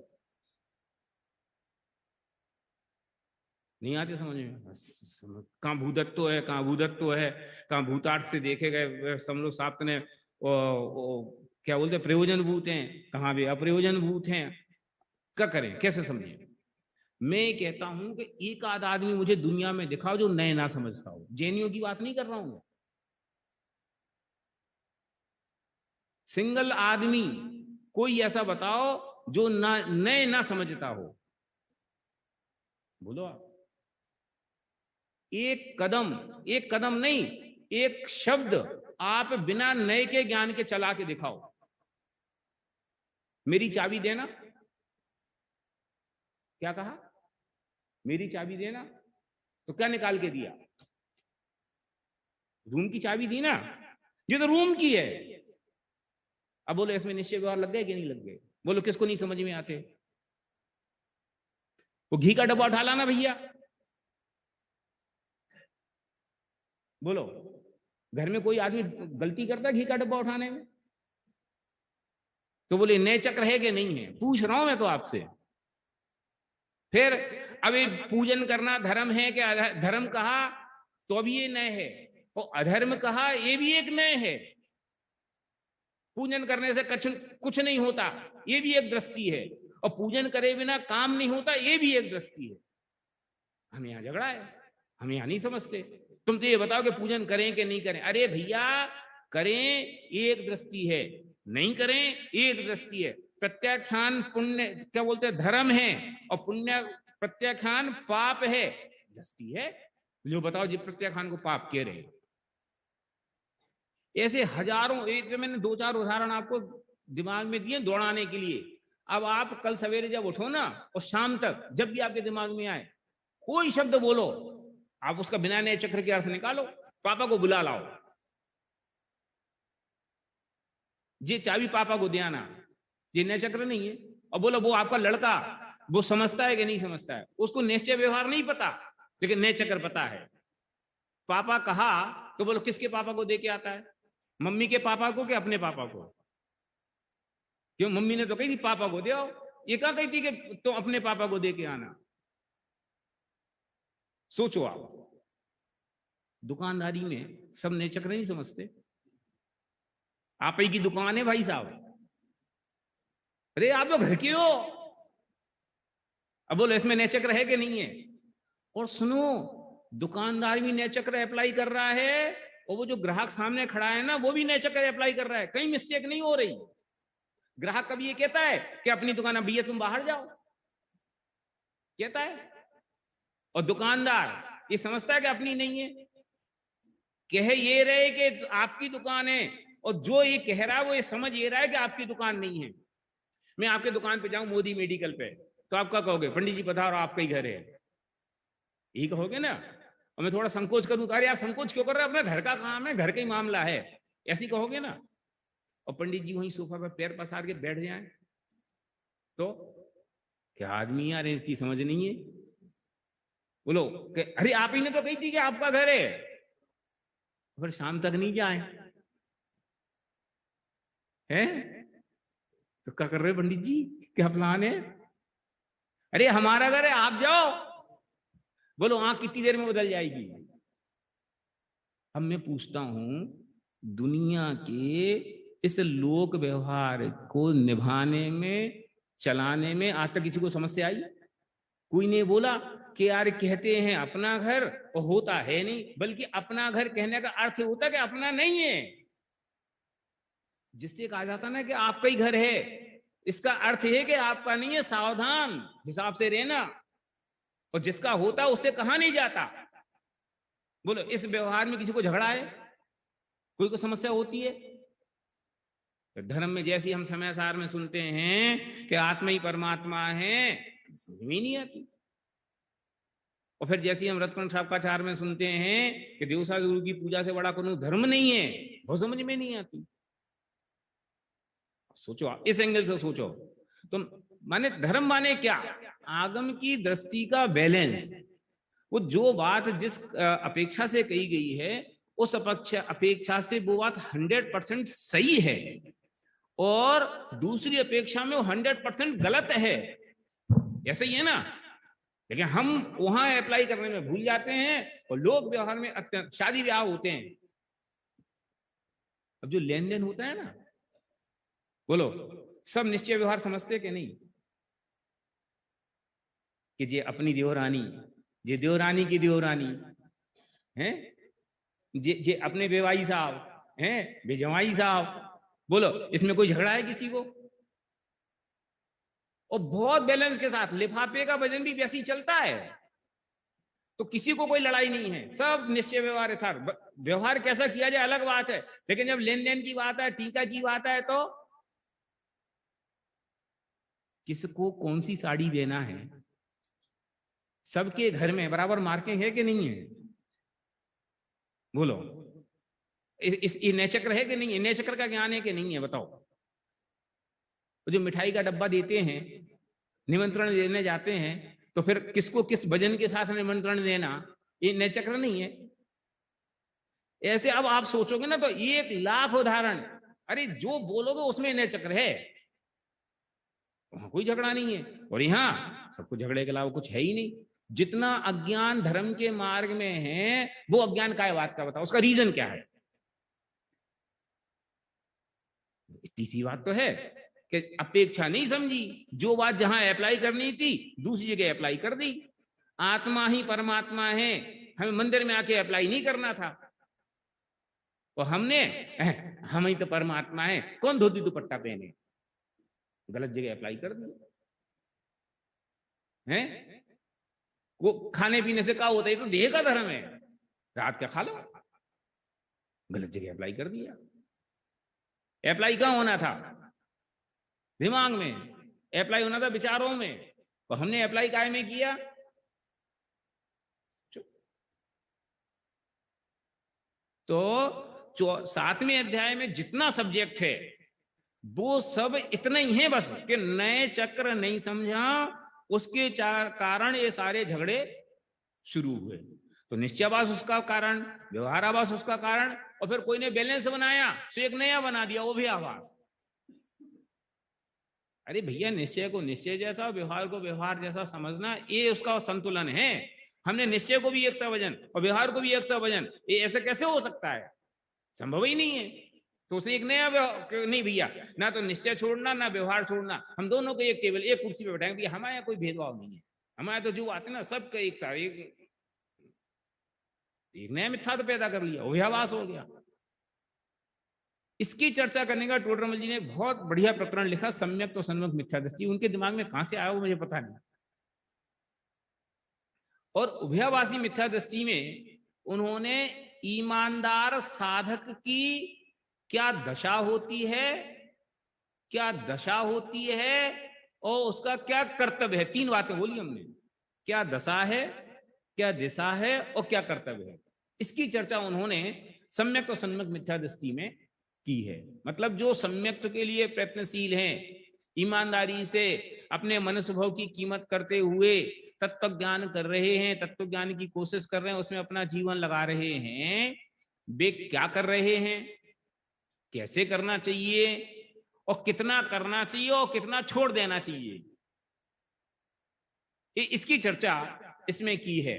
नहीं आते समझ में। कहाँ भूतत्व है, कहाँ भूतत्व है, कहाँ भूतार्थ से देखे गए सब लोग साथ ने क्या बोलते हैं प्रयोजन भूत हैं, कहाँ भी अप्रयोजन भूत हैं, क्या करें कैसे समझें। मैं कहता हूं कि एक आध आदमी मुझे दुनिया में दिखाओ जो नए ना समझता हो। जैनियों की बात नहीं कर रहा हूं मैं, सिंगल आदमी कोई ऐसा बताओ जो ना नए ना समझता हो, बोलो आप। एक कदम नहीं, एक शब्द आप बिना नए के ज्ञान के चला के दिखाओ। मेरी चाबी देना, क्या कहा, मेरी चाबी देना, तो क्या निकाल के दिया, रूम की चाबी दी ना, ये तो रूम की है। अब बोलो इसमें निश्चय व्यवहार लग गए कि नहीं लग गए, बोलो किसको नहीं समझ में आते। वो घी का डब्बा उठा लाना भैया, बोलो घर में कोई आदमी गलती करता है घी का डब्बा उठाने में, तो बोले नए चक्र है कि नहीं है, पूछ रहा हूं मैं तो आपसे। फिर अभी पूजन करना धर्म है कि धर्म कहा तो अभी ये नए है, और अधर्म कहा ये भी एक नए है। पूजन करने से कुछ नहीं होता, ये भी एक दृष्टि है, और पूजन करे बिना काम नहीं होता, ये भी एक दृष्टि है। हमें यहाँ झगड़ा है, हम यहाँ नहीं समझते। तुम तो ये बताओ कि पूजन करें कि नहीं करें। अरे भैया करें एक दृष्टि है, नहीं करें एक दृष्टि है। प्रत्याख्यान पुण्य क्या बोलते हैं धर्म है, और पुण्य प्रत्याख्यान पाप है, दृष्टि है। जो बताओ जी प्रत्याख्यान को पाप कह रहे हैं। ऐसे हजारों, एक जो मैंने दो चार उदाहरण आपको दिमाग में दिए दौड़ाने के लिए। अब आप कल सवेरे जब उठो ना और शाम तक जब भी आपके दिमाग में आए कोई शब्द बोलो, आप उसका बिना नए चक्र के अर्थ निकालो, पापा को बुला लाओ, ये चाबी पापा को देना, ये नए चक्र नहीं है। और बोलो वो आपका लड़का वो समझता है कि नहीं समझता है, उसको निश्चय व्यवहार नहीं पता लेकिन नए चक्र पता है। पापा कहा तो बोलो किसके पापा को दे के आता है, मम्मी के पापा को कि अपने पापा को। क्यों, मम्मी ने तो कही थी पापा को दे आओ, ये कहा कही थी कि तो अपने पापा को दे के आना। सोचो आप, दुकानदारी में सब नए चक्र नहीं समझते। आप ही की दुकान है भाई साहब, अरे आप लोग घर के हो, अब बोलो इसमें नए चक्र है कि नहीं है। और सुनो, दुकानदार भी नए चक्र अप्लाई कर रहा है, और वो जो ग्राहक सामने खड़ा है ना वो भी नए चक्र अप्लाई कर रहा है, कहीं मिस्टेक नहीं हो रही। ग्राहक कभी ये कहता है कि अपनी दुकान भैया तुम बाहर जाओ, कहता है, और दुकानदार ये समझता है कि अपनी नहीं है। कह ये रहे कि आपकी दुकान है, और जो ये कह रहा है वो ये समझ ये रहा है कि आपकी दुकान नहीं है। मैं आपके दुकान पे जाऊं मोदी मेडिकल पे, तो आप क्या कहोगे, पंडित जी पधारो आपका ही घर है, यही कहोगे ना। और मैं थोड़ा संकोच करूं, अरे यार संकोच क्यों कर रहे हो, अपना घर का काम है, घर का ही मामला है, ऐसी कहोगे ना। और पंडित जी वहीं सोफा पर पैर पसार के बैठ जाएं, तो क्या आदमी यार इतनी समझ नहीं है। बोलो अरे आप ही ने तो कही थी कि आपका घर है, फिर शाम तक नहीं जाए हैं, तो क्या कर रहे हो पंडित जी, क्या प्लान है। अरे हमारा घर है आप जाओ, बोलो आंख कितनी देर में बदल जाएगी। अब मैं पूछता हूं, दुनिया के इस लोक व्यवहार को निभाने में, चलाने में आज तक किसी को समस्या आई? कोई ने बोला कि यार कहते हैं अपना घर और होता है नहीं, बल्कि अपना घर कहने का अर्थ होता है कि अपना नहीं है। जिससे कहा जाता ना कि आपका ही घर है, इसका अर्थ है कि आपका नहीं है, सावधान, हिसाब से रहना। और जिसका होता है उससे कहा नहीं जाता। बोलो इस व्यवहार में किसी को झगड़ा है, कोई को समस्या होती है? तो धर्म में जैसी हम समय सार में सुनते हैं कि आत्मा ही परमात्मा है, समझ में नहीं आती। और फिर जैसी हम रत्न शाकाचार में सुनते हैं कि देवसा गुरु की पूजा से बड़ा कोई धर्म नहीं है, वो समझ में नहीं आती। सोचो आप इस एंगल से सोचो तो माने धर्म माने क्या? आगम की दृष्टि का बैलेंस। वो जो बात जिस अपेक्षा से कही गई है उस अपेक्षा से वो बात 100% सही है और दूसरी अपेक्षा में वो 100% गलत है, ऐसा ही है ना। लेकिन हम वहां अप्लाई करने में भूल जाते हैं और लोग व्यवहार में अत्यंत शादी ब्याह होते हैं। अब जो लेन देन होता है ना, बोलो सब निश्चय व्यवहार समझते कि नहीं? कि जे अपनी देवरानी, जे देवरानी की देवरानी हैं, जे अपने बेवाई साहब हैं, बेजवाई साहब, बोलो इसमें कोई झगड़ा है किसी को? और बहुत बैलेंस के साथ लिफाफे का वजन भी वैसे ही चलता है, तो किसी को कोई लड़ाई नहीं है, सब निश्चय व्यवहार यथार्थ। व्यवहार कैसा किया जाए अलग बात है, लेकिन जब लेन देन की बात है, टीका की बात है, तो किसको कौन सी साड़ी देना है, सबके घर में बराबर मार्किंग है कि नहीं है? बोलो इस नेचक्र है कि नहीं है? नेचक्र का ज्ञान है कि नहीं है? बताओ। जो मिठाई का डब्बा देते हैं, निमंत्रण देने जाते हैं, तो फिर किसको किस वजन के साथ निमंत्रण देना, ये नेचक्र नहीं है? ऐसे अब आप सोचोगे ना तो 1,00,000 उदाहरण, अरे जो बोलोगे उसमें नेचक्र है, वहां कोई झगड़ा नहीं है। और यहाँ सबको झगड़े के अलावा कुछ है ही नहीं। जितना अज्ञान धर्म के मार्ग में है वो अज्ञान काय बात का, बताओ उसका रीजन क्या है? इतनी सी बात तो है कि अपेक्षा नहीं समझी, जो बात जहां अप्लाई करनी थी दूसरी जगह अप्लाई कर दी। आत्मा ही परमात्मा है, हमें मंदिर में आके अप्लाई नहीं करना था, और हमने हम ही तो परमात्मा है, कौन धोती दुपट्टा पहने, गलत जगह अप्लाई कर दिया है। वो खाने पीने से क्या होता है, तो देह का धर्म है, रात का खा लो, गलत जगह अप्लाई कर दिया। अप्लाई कहां होना था? दिमाग में अप्लाई होना था, विचारों में, तो हमने अप्लाई काय में किया? तो 7वें अध्याय में जितना सब्जेक्ट है वो सब इतना ही है बस, कि नए चक्र नहीं समझा, उसके कारण ये सारे झगड़े शुरू हुए। तो निश्चयाभास उसका कारण, व्यवहाराभास उसका कारण, और फिर कोई ने बैलेंस बनाया तो एक नया बना दिया, वो भी आभास। अरे भैया, निश्चय को निश्चय जैसा, व्यवहार को व्यवहार जैसा समझना, ये उसका संतुलन है। हमने निश्चय को भी एक सा वजन और व्यवहार को भी एक सा वजन, ये ऐसे कैसे हो सकता है? संभव ही नहीं है। तो उसने एक नया नहीं भैया, ना तो निश्चय छोड़ना ना व्यवहार छोड़ना, हम दोनों को एक टेबल एक कुर्सी पे बैठाएंगे। भैया हमारे यहाँ कोई भेदभाव नहीं है, हमारे तो जो आते ना सबका एक सा, एक नया मिथ्या तो पैदा कर लिया, अभ्यास हो गया। इसकी चर्चा करने का टोडरमल जी ने बहुत बढ़िया प्रकरण लिखा, सम्यक तो सम्यक मिथ्या दृष्टि। उनके दिमाग में कहां से आया वो मुझे पता नहीं। और उभयवासी मिथ्या दृष्टि में उन्होंने ईमानदार साधक की क्या दशा होती है, क्या दशा होती है, और उसका क्या कर्तव्य है, 3 बातें बोली हमने। क्या दशा है, क्या दिशा है, और क्या कर्तव्य है। इसकी चर्चा उन्होंने सम्यक तो सम्यक मिथ्या दृष्टि में की है। मतलब जो सम्यक के लिए प्रयत्नशील हैं, ईमानदारी से अपने मनस्वभाव की कीमत करते हुए तत्व ज्ञान कर रहे हैं, तत्व ज्ञान की कोशिश कर रहे हैं, उसमें अपना जीवन लगा रहे हैं, वे क्या कर रहे हैं, कैसे करना चाहिए, और कितना करना चाहिए, और कितना छोड़ देना चाहिए, इसकी चर्चा इसमें की है।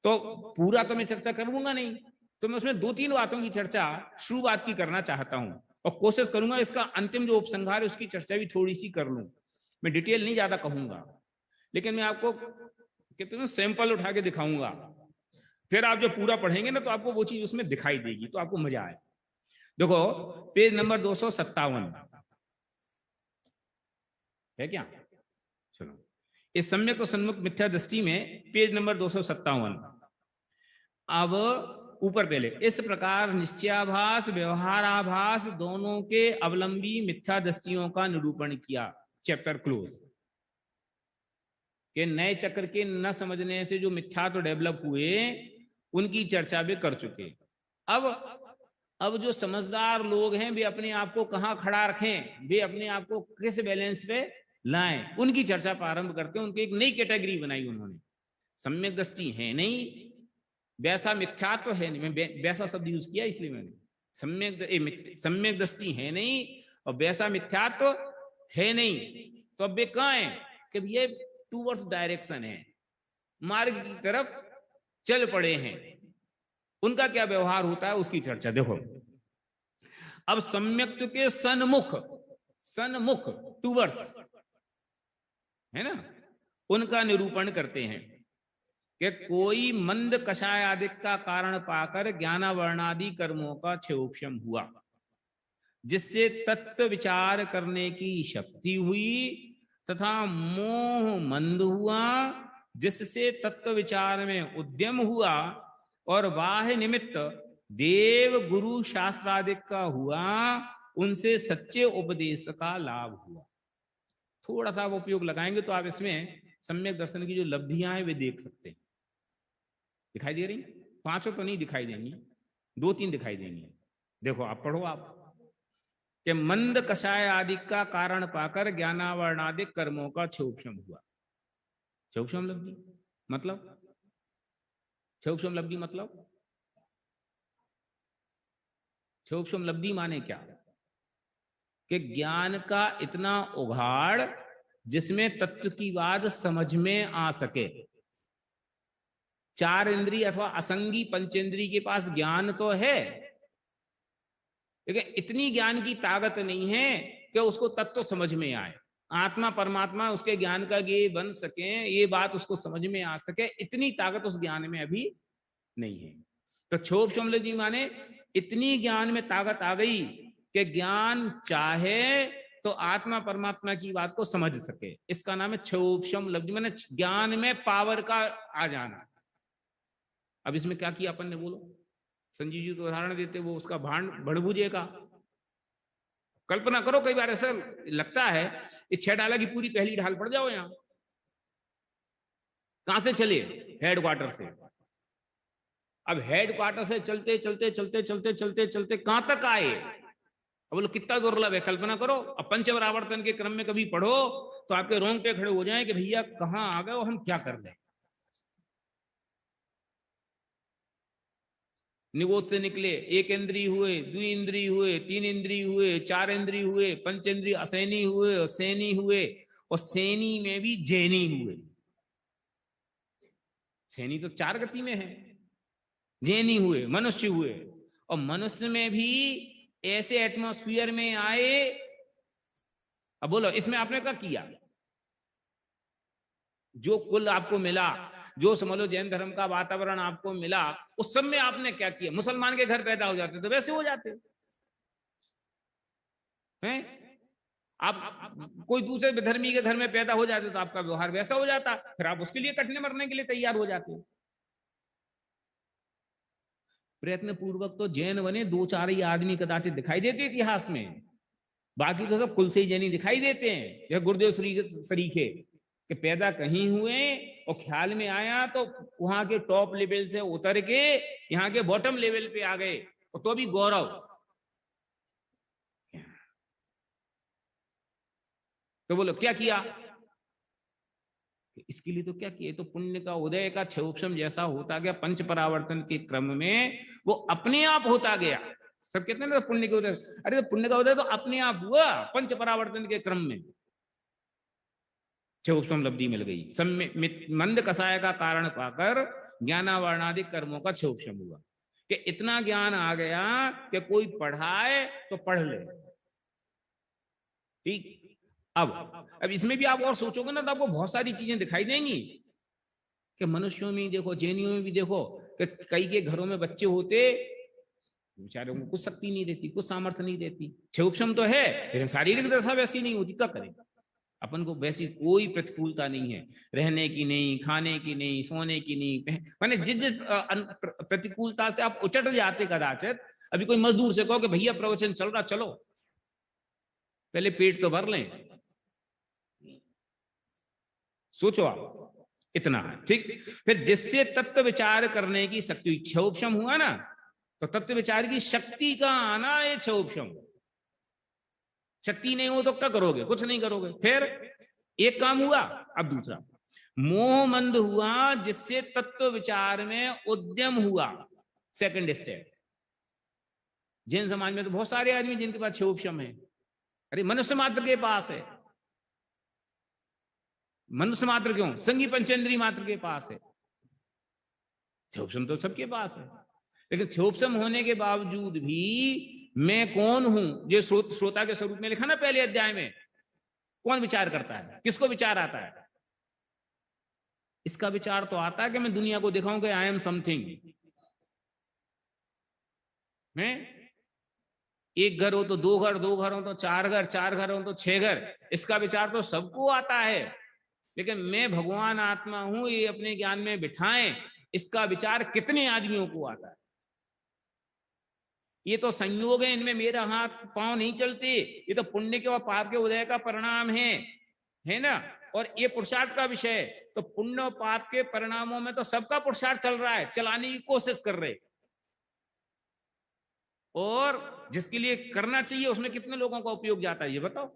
तो पूरा तो मैं चर्चा कर लूंगा नहीं, तो मैं उसमें 2-3 बातों की चर्चा शुरुआत की करना चाहता हूं, और कोशिश करूंगा इसका अंतिम जो उपसंहार है उसकी चर्चा भी थोड़ी सी कर लूं। मैं डिटेल नहीं ज्यादा कहूंगा, लेकिन मैं आपको कितने सैंपल उठा के दिखाऊंगा। फिर आप जब पूरा पढ़ेंगे ना तो आपको वो चीज उसमें दिखाई देगी, तो आपको मजा आए। देखो पेज नंबर 257 है क्या? चलो, इस सम्यक तो सन्मुख मिथ्या दृष्टि में पेज नंबर 257। अब ऊपर पहले, इस प्रकार निश्चयाभास व्यवहाराभास दोनों के अवलंबी मिथ्या दृष्टियों का निरूपण किया। Chapter close. कि नए चक्र के न समझने से जो मिथ्या तो डेवलप हुए उनकी चर्चा भी कर चुके। अब जो समझदार लोग हैं वे अपने आप को कहाँ खड़ा रखें, वे अपने आप को किस बैलेंस पे लाएं, उनकी चर्चा प्रारंभ करते हैं। उनकी एक नई कैटेगरी बनाई उन्होंने। सम्यक दृष्टि है नहीं, वैसा मिथ्यात्व है नहीं। मैं वैसा शब्द यूज किया इसलिए मैंने। सम्यक दृष्टि है नहीं और वैसा मिथ्यात्व है नहीं। तो अब वे कहाँ हैं कि ये टूवर्ड्स डायरेक्शन है, मार्ग की तरफ चल पड़े हैं। उनका क्या व्यवहार होता है उसकी चर्चा देखो। अब सम्यक्त्व के सन्मुख टूवर्ड्स है ना, उनका निरूपण करते हैं कि कोई मंद कषाय आदि का कारण पाकर ज्ञानावरणादि कर्मों का क्षयोक्षम हुआ, जिससे तत्व विचार करने की शक्ति हुई, तथा मोह मंद हुआ जिससे तत्व विचार में उद्यम हुआ, और बाह्य निमित्त देव गुरु शास्त्रादि का हुआ, उनसे सच्चे उपदेश का लाभ हुआ। थोड़ा सा उपयोग लगाएंगे तो आप इसमें सम्यक दर्शन की जो लब्धियां हैं वे देख सकते हैं। दिखाई दे रही? पांचों तो नहीं दिखाई देंगी, 2-3 दिखाई देंगी। देखो आप पढ़ो आप कि मंद कषाय आदि का कारण पाकर ज्ञानावरणादि कर्मों का क्षयोक्षम हुआ। क्षयोक्षम लब्धि मतलब, क्षयोक्षम लब्धि मतलब, क्षयोक्षम लब्धि माने क्या? कि ज्ञान का इतना उघाड़ जिसमें तत्व की बात समझ में आ सके। 4 इंद्रिय अथवा असंगी पंचेंद्रिय के पास ज्ञान तो है, लेकिन इतनी ज्ञान की ताकत नहीं है कि उसको तत्व समझ में आए, आत्मा परमात्मा उसके ज्ञान का ये बन सके, ये बात उसको समझ में आ सके, इतनी ताकत उस ज्ञान में अभी नहीं है। तो क्षोभ लब्धि माने इतनी ज्ञान में ताकत आ गई कि ज्ञान चाहे तो आत्मा परमात्मा की बात को समझ सके। इसका नाम है क्षोभ लब्धि, माने ज्ञान में पावर का आ जाना। अब इसमें क्या किया अपन ने, बोलो? संजीव जी तो उदाहरण देते, वो उसका भांड भड़भुजे का। कल्पना करो, कई बार ऐसा लगता है कि 6 डाला की पूरी पहली ढाल पड़ जाओ। यहां कहां से चले? हेडक्वार्टर से। अब हेडक्वार्टर से चलते चलते चलते चलते चलते चलते कहां तक आए? अब बोलो कितना दुर्लभ है। कल्पना करो, अब पंचपरावर्तन के क्रम में कभी पढ़ो तो आपके रोंगटे खड़े हो जाएं कि भैया कहां आ गए और हम क्या कर रहे। निगोद से निकले, 1 इंद्रिय हुए, 2 इंद्रिय हुए, 3 इंद्रिय हुए, 4 इंद्रिय हुए, पंचेंद्रिय असैनी हुए और सैनी हुए, और सैनी में भी जैनी हुए। सैनी तो 4 गति में है, जैनी हुए, मनुष्य हुए, और मनुष्य में भी ऐसे एटमॉस्फेयर में आए। अब बोलो इसमें आपने क्या किया? जो कुल आपको मिला, जो समझ लो जैन धर्म का वातावरण आपको मिला, उस सब में आपने क्या किया? मुसलमान के घर पैदा हो जाते तो वैसे हो जाते हैं। आप कोई दूसरे धर्मी के घर में पैदा हो जाते तो आपका व्यवहार वैसा हो जाता, फिर आप उसके लिए कटने मरने के लिए तैयार हो जाते। प्रयत्न पूर्वक तो जैन बने 2-4 ही आदमी कदाचित दिखाई देते इतिहास में, बाकी तो सब कुल से ही जैनी दिखाई देते हैं। यह गुरुदेव सरीखे कि पैदा कहीं हुए और ख्याल में आया तो वहां के टॉप लेवल से उतर के यहाँ के बॉटम लेवल पे आ गए, और तो भी गौरव। तो बोलो क्या किया? इसके लिए तो क्या किया? तो पुण्य का उदय का क्षयोक्षम जैसा होता गया पंच परावर्तन के क्रम में, वो अपने आप होता गया। सब कहते हैं ना पुण्य का उदय, अरे तो पुण्य का उदय तो अपने आप हुआ पंच परावर्तन के क्रम में। क्षयोक्षम लब्धि मिल गई। मंद कसाय का कारण पाकर ज्ञानावरणादि कर्मों का क्षयोक्षम हुआ, कि इतना ज्ञान आ गया कि कोई पढ़ाए तो पढ़ ले। ठीक। अब इसमें भी आप और सोचोगे ना तो आपको बहुत सारी चीजें दिखाई देंगी कि मनुष्यों में देखो, जैनियों में भी देखो कि कई के घरों में बच्चे होते, बेचारों को कुछ शक्ति नहीं रहती, कुछ सामर्थ्य नहीं रहती। क्षयोक्षम तो है लेकिन शारीरिक दशा वैसी नहीं होती, क्या करें? अपन को वैसी कोई प्रतिकूलता नहीं है, रहने की नहीं, खाने की नहीं, सोने की नहीं, माने जिस जिस प्रतिकूलता से आप उचट जाते कदाचित। अभी कोई मजदूर से कहो कि भैया प्रवचन चल रहा, चलो, पहले पेट तो भर लें, सोचो आप, इतना है, ठीक। फिर जिससे तत्व विचार करने की शक्ति, क्षोभशम हुआ ना, तो तत्व विचार की शक्ति का आना ये क्षोभशम। शक्ति नहीं हो तो क्या करोगे? कुछ नहीं करोगे। फिर एक काम हुआ, अब दूसरा मोह मंद हुआ, जिससे तत्व विचार में उद्यम हुआ, सेकंड स्टेप। जैन समाज में तो बहुत सारे आदमी जिनके पास क्षोभशम है। अरे मनुष्य मात्र के पास है, मनुष्य मात्र क्यों, संगी पंचेंद्री मात्र के पास है। क्षोभशम तो सबके पास है, लेकिन क्षोभशम होने के बावजूद भी मैं कौन हूं, जो श्रोता के स्वरूप में लिखा ना पहले अध्याय में, कौन विचार करता है, किसको विचार आता है? इसका विचार तो आता है कि मैं दुनिया को दिखाऊं कि आई एम समथिंग। है एक घर हो तो दो घर, दो घर हो तो चार घर, चार घर हो तो छह घर, इसका विचार तो सबको आता है। लेकिन मैं भगवान आत्मा हूं, ये अपने ज्ञान में बिठाएं, इसका विचार कितने आदमियों को आता है? ये तो संयोग है, इनमें मेरा हाथ पांव नहीं चलते, ये तो पुण्य के और पाप के उदय का परिणाम है ना। और ये पुरुषार्थ का विषय है, तो पुण्य और पाप के परिणामों में तो सबका पुरुषार्थ चल रहा है, चलाने की कोशिश कर रहे, और जिसके लिए करना चाहिए उसमें कितने लोगों का उपयोग जाता है ये बताओ।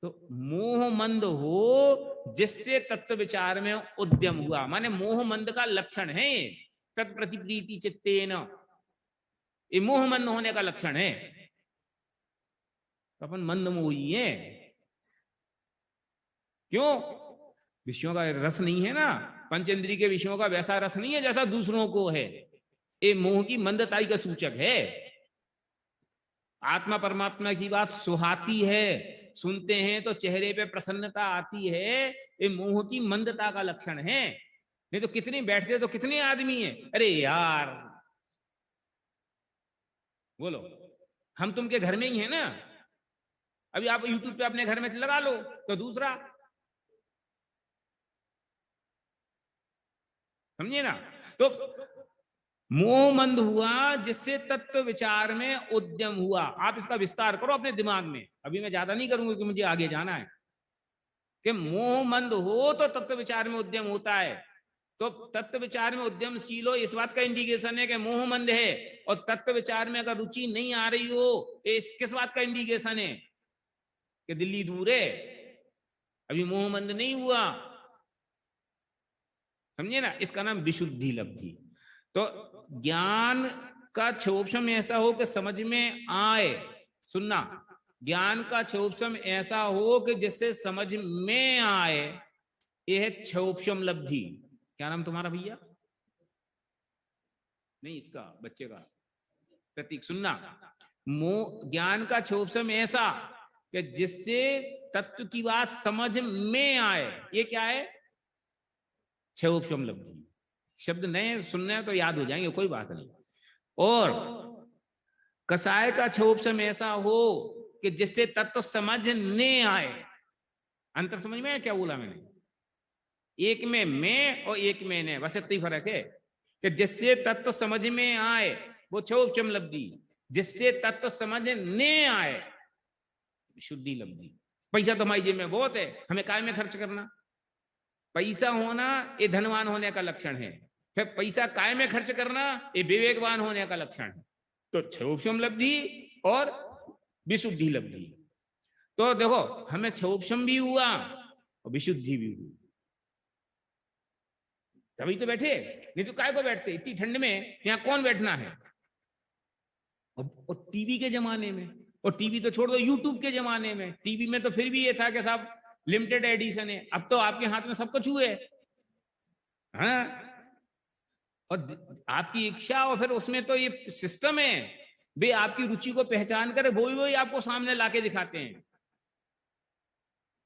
तो मोह मंद हो, जिससे तत्व विचार में उद्यम हुआ, माने मोह मंद का लक्षण है तत्प्रति प्रीति चित्तेन, ये मोह मंद होने का लक्षण है। तो अपन मंद मोही है, क्यों? विषयों का रस नहीं है ना, पंचेंद्रिय के विषयों का वैसा रस नहीं है जैसा दूसरों को है। ये मोह की मंदताई का सूचक है। आत्मा परमात्मा की बात सुहाती है, सुनते हैं तो चेहरे पे प्रसन्नता आती है, ये मोह की मंदता का लक्षण है। नहीं तो कितने बैठते तो कितने आदमी है, अरे यार बोलो, हम तुम के घर में ही है ना। अभी आप YouTube पे अपने घर में लगा लो तो दूसरा, समझिए ना। तो मोह मंद हुआ, जिससे तत्व विचार में उद्यम हुआ। आप इसका विस्तार करो अपने दिमाग में, अभी मैं ज्यादा नहीं करूंगा क्योंकि मुझे आगे जाना है। कि मोह मंद हो तो तत्व विचार में उद्यम होता है। तो तत्व विचार में उद्यमशील हो, इस बात का इंडिकेशन है कि मोह मंद है। और तत्व विचार में अगर रुचि नहीं आ रही हो, इस किस बात का इंडिकेशन है? कि दिल्ली दूर है, अभी मोह मंद नहीं हुआ, समझिए ना। इसका नाम विशुद्धि लब्धि। तो ज्ञान का क्षोभशम ऐसा हो कि समझ में आए, सुनना, ज्ञान का क्षोभशम ऐसा हो कि जिससे समझ में आए, यह है क्षोभशम लब्धि। क्या नाम तुम्हारा भैया? नहीं, इसका बच्चे का प्रतीक, सुनना। ज्ञान का क्षोभशम ऐसा कि जिससे तत्व की बात समझ में आए, ये क्या है? क्षोभशम लब्धि। शब्द नए सुनने तो याद हो जाएंगे, कोई बात नहीं। और कसाय का क्षोभशम ऐसा हो कि जिससे तत्व समझ न आए। अंतर समझ में क्या बोला मैंने? एक में मैं और एक में ने, बस इतना ही फर्क है कि जिससे तत्व समझ में आए वो क्षोभशम लब्धि, जिससे तत्व समझ न आए शुद्धि लब्धि। पैसा तो हमारी जेब में बहुत है, हमें काय में खर्च करना? पैसा होना ये धनवान होने का लक्षण है, फिर पैसा काय में खर्च करना ये विवेकवान होने का लक्षण है। तो क्षोभशम लब्धि और विशुद्धि लब्धि। तो देखो, हमें क्षोभशम भी हुआ और विशुद्धि भी हुई, तभी तो बैठे, नहीं तो काय को बैठते? इतनी ठंड में यहाँ कौन बैठना है? और टीवी के जमाने में, और टीवी तो छोड़ दो, यूट्यूब के जमाने में, टीवी में तो फिर भी ये था कि साहब लिमिटेड एडिशन है। अब तो आपके हाथ में सब कुछ हुए, हाँ, और आपकी इच्छा, और फिर उसमें तो ये सिस्टम है, वे आपकी रुचि को पहचान कर वही आपको सामने लाके दिखाते हैं।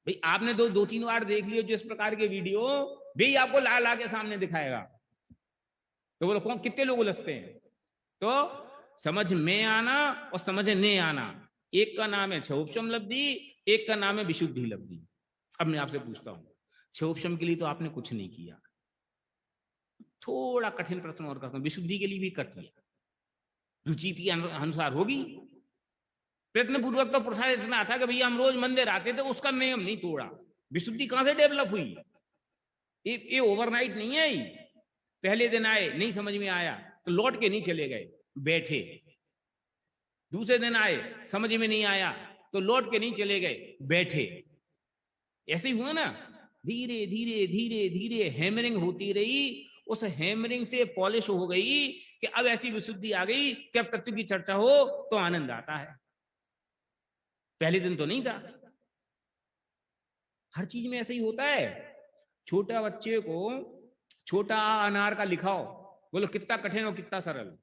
भाई आपने दो तीन बार देख लियो जो इस प्रकार के वीडियो, वे आपको ला के सामने दिखाएगा। तो बोलो कौन, कितने लोग उलझते हैं? तो समझ में आना और समझ नहीं आना, एक का नाम है क्षोभशम लब्धि, एक का नाम है विशुद्धि लब्धि। अब मैं आपसे पूछता हूं, क्षोभशम के लिए तो आपने कुछ नहीं किया, थोड़ा कठिन प्रश्न और करता हूं, विशुद्धि के लिए भी कर दिया, रुचि के अनुसार होगी। प्रयत्न पूर्वक तो प्रसाद इतना था कि भैया हम रोज मंदिर आते थे, उसका नियम नहीं तोड़ा। विशुद्धि कहां से डेवलप हुई? ये ओवरनाइट नहीं आई। पहले दिन आए, नहीं समझ में आया तो लौट के नहीं चले गए, बैठे। दूसरे दिन आए, समझ में नहीं आया तो लौट के नहीं चले गए, बैठे। ऐसे ही हुआ ना, धीरे धीरे धीरे धीरे हैमरिंग होती रही, उस हैमरिंग से पॉलिश हो गई कि अब ऐसी विशुद्धि आ गई कि अब तत्व की चर्चा हो तो आनंद आता है। पहले दिन तो नहीं था। हर चीज में ऐसे ही होता है। छोटा बच्चे को छोटा आ अनार का लिखाओ, बोलो कितना कठिन और कितना सरल।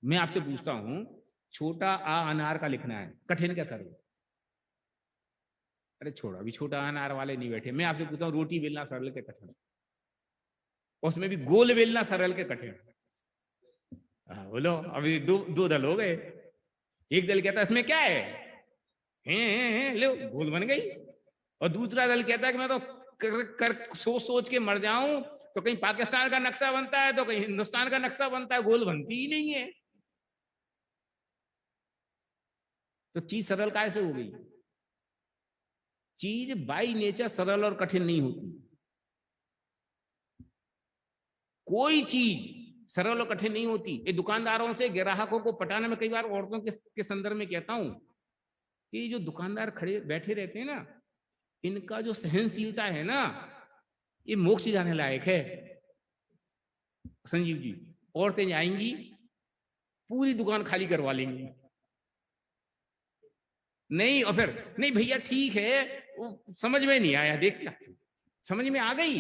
मैं आपसे पूछता हूं, छोटा आ अनार का लिखना है, कठिन क्या सरल? अरे छोड़ो, अभी छोटा अनार वाले नहीं बैठे। मैं आपसे पूछता हूं, रोटी बेलना सरल के कठिन? उसमें भी गोल बेलना सरल के कठिन? बोलो, अभी दो दल हो गए। एक दल कहता है इसमें क्या है, लो गोल बन गई। और दूसरा दल कहता है कि मैं तो कर सोच के मर जाऊं, तो कहीं पाकिस्तान का नक्शा बनता है तो कहीं हिंदुस्तान का नक्शा बनता है, गोल बनती ही नहीं है। तो चीज सरल कैसे हो गई? चीज बाई नेचर सरल और कठिन नहीं होती। कोई चीज सरल और कठिन नहीं होती। ये दुकानदारों से ग्राहकों को पटाने में कई बार औरतों के संदर्भ में कहता हूं कि जो दुकानदार खड़े बैठे रहते हैं ना, इनका जो सहनशीलता है ना, ये मोक्ष जाने लायक है। संजीव जी, औरतें जाएंगी पूरी दुकान खाली करवा लेंगी, नहीं और फिर नहीं भैया ठीक है, वो समझ में नहीं आया, देख क्या समझ में आ गई,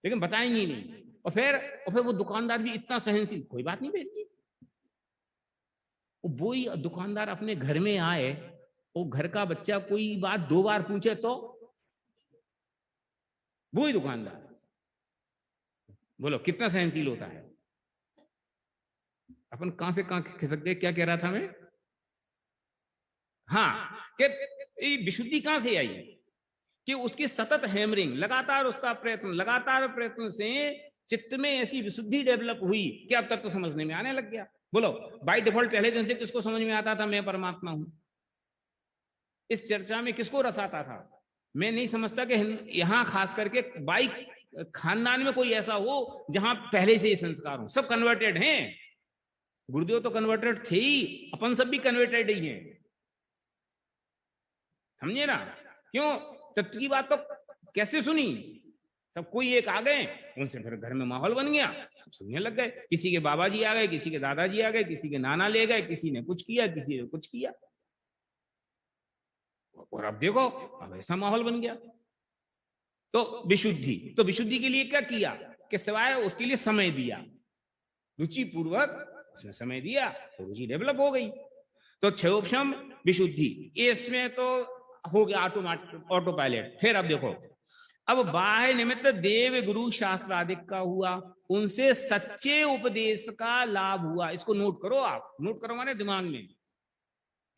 लेकिन बताएंगी नहीं। और फिर वो दुकानदार भी इतना सहनशील, कोई बात नहीं बेटी। वो ही दुकानदार अपने घर में आए, वो घर का बच्चा कोई बात 2 बार पूछे तो वो ही दुकानदार, बोलो कितना सहनशील होता है। अपन कहां से कहां खिसक गए? क्या कह रहा था मैं? हाँ, कि विशुद्धि कहां से आई कि उसकी सतत हैमरिंग, लगातार उसका प्रयत्न, लगातार प्रयत्न से चित्त में ऐसी विशुद्धि डेवलप हुई कि अब तक तो समझने में आने लग गया। बोलो, बाय डिफॉल्ट पहले दिन से किसको समझ में आता था मैं परमात्मा हूं? इस चर्चा में किसको रस आता था? मैं नहीं समझता कि यहां खास करके बाई खानदान में कोई ऐसा हो जहां पहले से ही संस्कार हो। सब कन्वर्टेड हैं। गुरुदेव तो कन्वर्टेड थे ही, अपन सब भी कन्वर्टेड ही हैं, समझे ना? क्यों? तत्व की बात तो कैसे सुनी? सब कोई एक आ गए, उनसे फिर घर में माहौल बन गया, सब सुनने लग गए। किसी के बाबा जी आ गए, किसी के दादाजी आ गए, किसी के नाना ले गए, किसी ने कुछ किया, किसी ने कुछ किया, और अब देखो अब ऐसा माहौल बन गया। तो विशुद्धि के लिए क्या किया कि सिवाय उसके लिए समय दिया, रुचि पूर्वक उसमें समय दिया तो रुचि डेवलप हो गई। तो क्षयोपशम विशुद्धि, इसमें तो हो गया ऑटो पायलट। फिर अब देखो, अब बाह्य निमित्त देव गुरु शास्त्र आदि का हुआ, उनसे सच्चे उपदेश का लाभ हुआ। इसको नोट करो, आप नोट करो माने दिमाग में,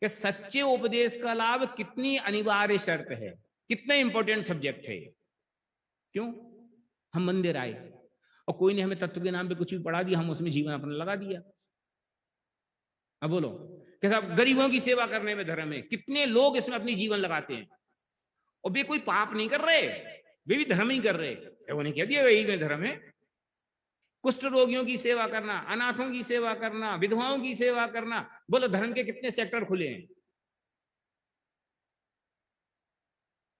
कि सच्चे उपदेश का लाभ कितनी अनिवार्य शर्त है, कितना इंपॉर्टेंट सब्जेक्ट है। क्यों? हम मंदिर आए और कोई ने हमें तत्व के नाम पे कुछ भी पढ़ा दिया, हम उसमें जीवन अपना लगा दिया। अब बोलो कैसा? गरीबों की सेवा करने में धर्म है। कितने लोग इसमें अपनी जीवन लगाते हैं और वे कोई पाप नहीं कर रहे, वे भी धर्म ही कर रहे। उन्हें कह दिया यही में धर्म है। कुष्ठ रोगियों की सेवा करना, अनाथों की सेवा करना, विधवाओं की सेवा करना, बोलो धर्म के कितने सेक्टर खुले हैं?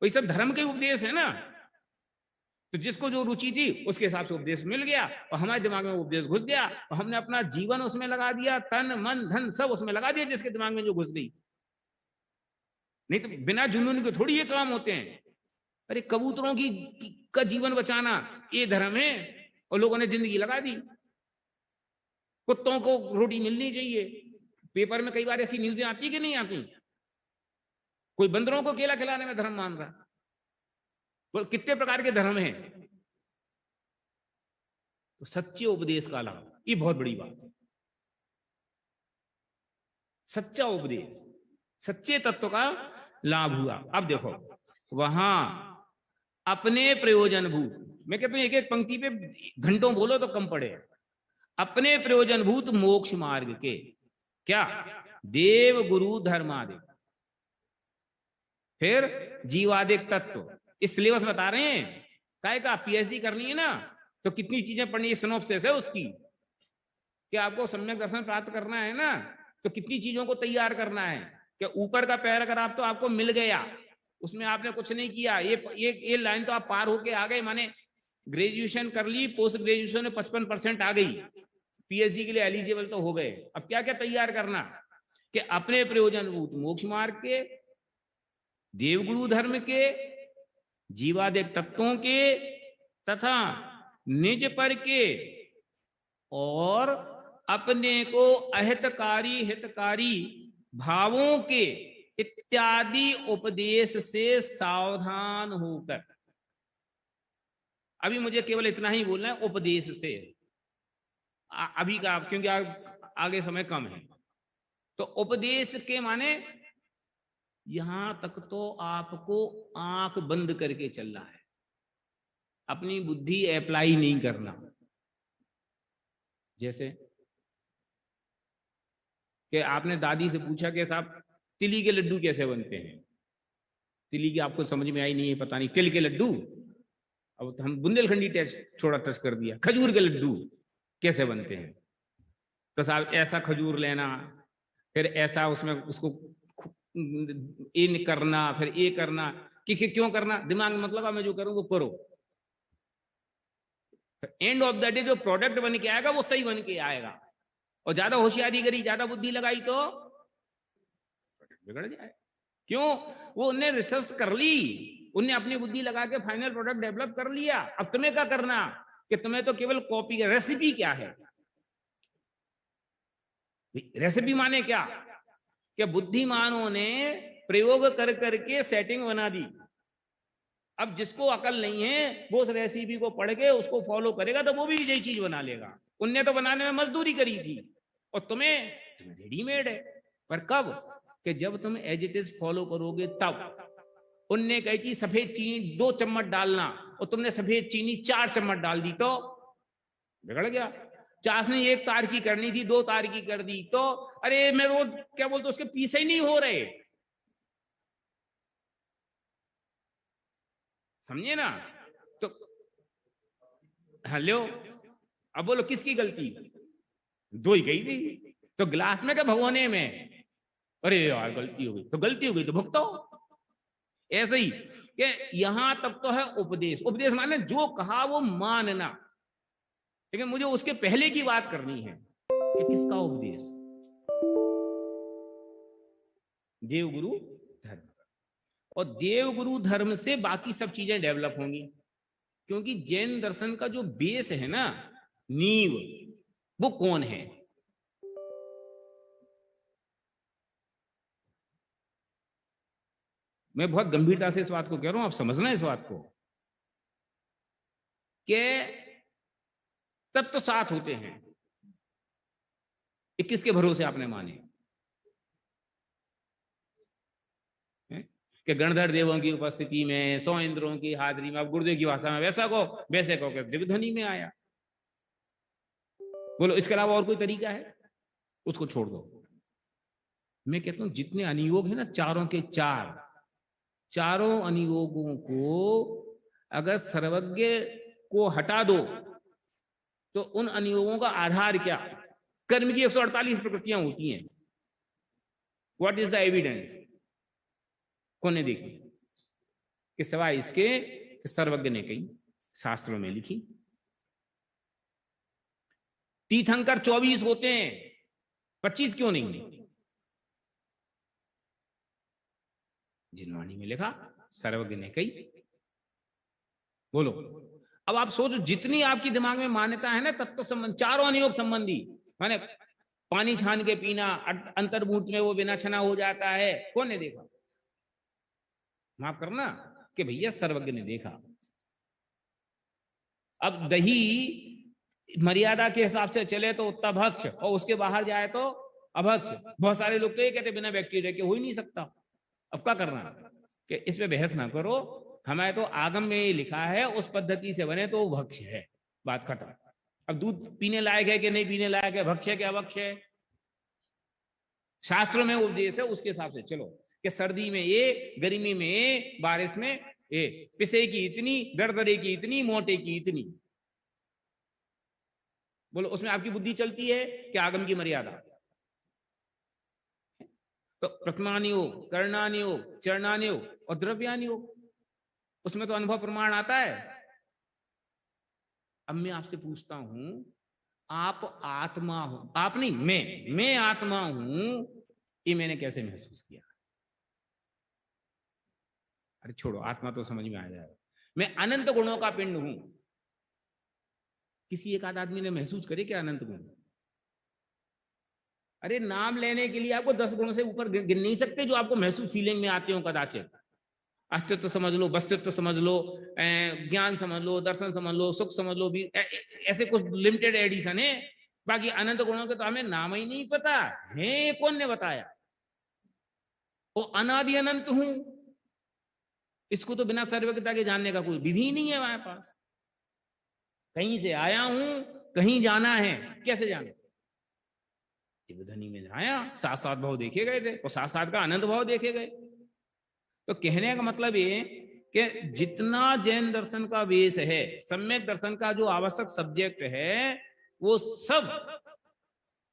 वही सब धर्म के उपदेश है ना। तो जिसको जो रुचि थी उसके हिसाब से उपदेश मिल गया और हमारे दिमाग में उपदेश घुस गया और हमने अपना जीवन उसमें लगा दिया, तन मन धन सब उसमें लगा दिया जिसके दिमाग में जो घुस गई। नहीं तो बिना जुनून के थोड़ी ये काम होते हैं। अरे कबूतरों का जीवन बचाना ये धर्म है और लोगों ने जिंदगी लगा दी। कुत्तों को रोटी मिलनी चाहिए, पेपर में कई बार ऐसी न्यूज़ें आती कि नहीं आती? कोई बंदरों को केला खिलाने में धर्म मान रहा। वो कितने प्रकार के धर्म हैं। तो सच्चे उपदेश का लाभ, ये बहुत बड़ी बात है। सच्चा उपदेश, सच्चे तत्व का लाभ हुआ। अब देखो वहां अपने प्रयोजनभूत, मैं कहता हूं एक एक पंक्ति पे घंटों बोलो तो कम पड़े, अपने प्रयोजनभूत मोक्ष मार्ग के क्या देव गुरु धर्मादि, फिर जीवादिक तत्व, इस सिलेबस बता रहे हैं। काय का पीएचडी करनी है ना तो कितनी चीजें पढ़नी है, सिनॉप्सिस है उसकी, कि आपको सम्यक दर्शन प्राप्त करना है ना तो कितनी चीजों को तैयार करना है। कि ऊपर का पैराग्राफ तो आपको मिल गया, उसमें आपने कुछ नहीं किया, ये लाइन तो आप पार होके आ गए, माने ग्रेजुएशन कर ली, पोस्ट ग्रेजुएशन में 55% आ गई, पीएचडी के लिए एलिजिबल तो हो गए। अब क्या क्या तैयार करना, कि अपने प्रयोजनभूत मोक्ष मार्ग के, देवगुरु धर्म के, जीवादिक तत्वों के तथा निज पर के, और अपने को अहितकारी हितकारी भावों के इत्यादि उपदेश से सावधान होकर। अभी मुझे केवल इतना ही बोलना है, उपदेश से अभी का, क्योंकि आगे समय कम है। तो उपदेश के माने यहां तक तो आपको आंख बंद करके चलना है, अपनी बुद्धि अप्लाई नहीं करना। जैसे कि आपने दादी से पूछा कि साहब तिली के लड्डू कैसे बनते हैं, तिली की आपको समझ में आई नहीं है, पता नहीं, तिल के लड्डू, अब हम बुंदेलखंडी टेस्ट थोड़ा टच कर दिया, खजूर के लड्डू कैसे बनते हैं, तो साहब ऐसा खजूर लेना, फिर ऐसा उसमें उसको ये करना, फिर ये करना, कि क्यों करना, दिमाग में मतलब मैं जो करूं वो करो, एंड ऑफ द डे जो प्रोडक्ट बन के आएगा वो सही बन के आएगा। और ज्यादा होशियारी करी, ज्यादा बुद्धि लगाई तो बिगड़ जाए। क्यों? वो उनने रिसर्च कर ली, उनने अपनी बुद्धि लगा के फाइनल प्रोडक्ट डेवलप कर लिया। अब तुम्हें क्या करना, कि तुम्हें तो केवल कॉपी, रेसिपी क्या है, रेसिपी माने क्या, कि बुद्धिमानों ने प्रयोग कर करके सेटिंग बना दी। अब जिसको अकल नहीं है वो उस रेसिपी को पढ़ के उसको फॉलो करेगा तो वो भी यही चीज बना लेगा। उनने तो बनाने में मजदूरी करी थी और तुम्हें रेडीमेड है। पर कब, कि जब तुम एज इट इज फॉलो करोगे तब। उनने कही थी सफेद चीनी 2 चम्मच डालना और तुमने सफेद चीनी 4 चम्मच डाल दी तो बिगड़ गया। चाशनी 1 तार की करनी थी 2 तार की कर दी तो अरे मैं वो क्या बोलते उसके पीस ही नहीं हो रहे, समझे ना। तो हेलो, अब बोलो किसकी गलती, 2 ही गई थी तो गिलास में क्या भगोने में, अरे यार गलती हो गई तो गलती हो गई तो भुगतो। ऐसे ही कि यहां तक तो है उपदेश, उपदेश माने जो कहा वो मानना, लेकिन मुझे उसके पहले की बात करनी है कि किसका उपदेश, देवगुरु धर्म। और देवगुरु धर्म से बाकी सब चीजें डेवलप होंगी, क्योंकि जैन दर्शन का जो बेस है ना, नींव, वो कौन है। मैं बहुत गंभीरता से इस बात को कह रहा हूं, आप समझना इस बात को, कि तत्व 7 होते हैं, 21 के भरोसे आपने माने कि गणधर देवों की उपस्थिति में 100 इंद्रों की हाजिरी में, अब गुरुदेव की भाषा में वैसा को वैसे को दिग्ध्वनि में आया। बोलो इसके अलावा और कोई तरीका है, उसको छोड़ दो। मैं कहता हूं जितने अनुयोग है ना, चारों के चारों अनुयोगों को अगर सर्वज्ञ को हटा दो तो उन अनुयोगों का आधार क्या, कर्म की 148 प्रकृतियां होती हैं। व्हाट इज द एविडेंस, कौन ने देखी, कि सिवाय इसके सर्वज्ञ ने कही, शास्त्रों में लिखी। तीर्थंकर 24 होते हैं, 25 क्यों नहीं, जिनवाणी में लिखा, सर्वज्ञ ने कही। बोलो अब आप सोचो, जितनी आपकी दिमाग में मान्यता है ना तत्व संबंध, चारों अनुयोग संबंधी, माने पानी छान के पीना, अंतर्मूर्त में वो बिना छना हो जाता है, कौन ने देखा, माफ करना, कि भैया सर्वज्ञ ने देखा। अब दही मर्यादा के हिसाब से चले तो उत्ता भक्ष, और उसके बाहर जाए तो अभक्ष। बहुत सारे लोग तो ये कहते बिना बैक्टीरिया के हो ही नहीं सकता। अब क्या करना कि इस पे बहस ना करो, हमारे तो आगम में ये लिखा है उस पद्धति से बने तो भक्ष है, बात खत्म। अब दूध पीने लायक है कि नहीं पीने लायक है, भक्ष है कि अभक्ष है, शास्त्रों में उपदेश है, उसके हिसाब से चलो कि सर्दी में ये, गर्मी में ये, बारिश में ये, पिसे की इतनी, दरदरे की इतनी, मोटे की इतनी। बोलो उसमें आपकी बुद्धि चलती है कि आगम की मर्यादा? तो प्रथमानि हो, कर्णानि हो, चरणानि हो और द्रव्यानि हो, उसमें तो अनुभव प्रमाण आता है। अब मैं आपसे पूछता हूं, आप आत्मा हो, आप नहीं, मैं आत्मा हूं, ये मैंने कैसे महसूस किया? अरे छोड़ो, आत्मा तो समझ में आ जाएगा। मैं अनंत गुणों का पिंड हूं। किसी एक आध आदमी ने महसूस करे क्या अनंत गुण? अरे नाम लेने के लिए आपको 10 गुणों से ऊपर गिन नहीं सकते जो आपको महसूस फीलिंग में आते हो कदाचित। अस्तित्व समझ लो, वस्तित्व समझ लो, ज्ञान समझ लो, दर्शन समझ लो, सुख समझ लो, भी ऐसे कुछ लिमिटेड एडिशन है। बाकी अनंत गुणों के तो हमें नाम ही नहीं पता है। कौन ने बताया? वो अनादि अनंत हूं, इसको तो बिना सर्वज्ञता के जानने का कोई विधि नहीं है हमारे पास। कहीं से आया हूं, कहीं जाना है, कैसे जाना? दिव्यधनी में आया, साथ साथ भाव देखे गए थे और साथ साथ का आनंद भाव देखे गए। तो कहने का मतलब ये कि जितना जैन दर्शन का बेस है, सम्यक दर्शन का जो आवश्यक सब्जेक्ट है, वो सब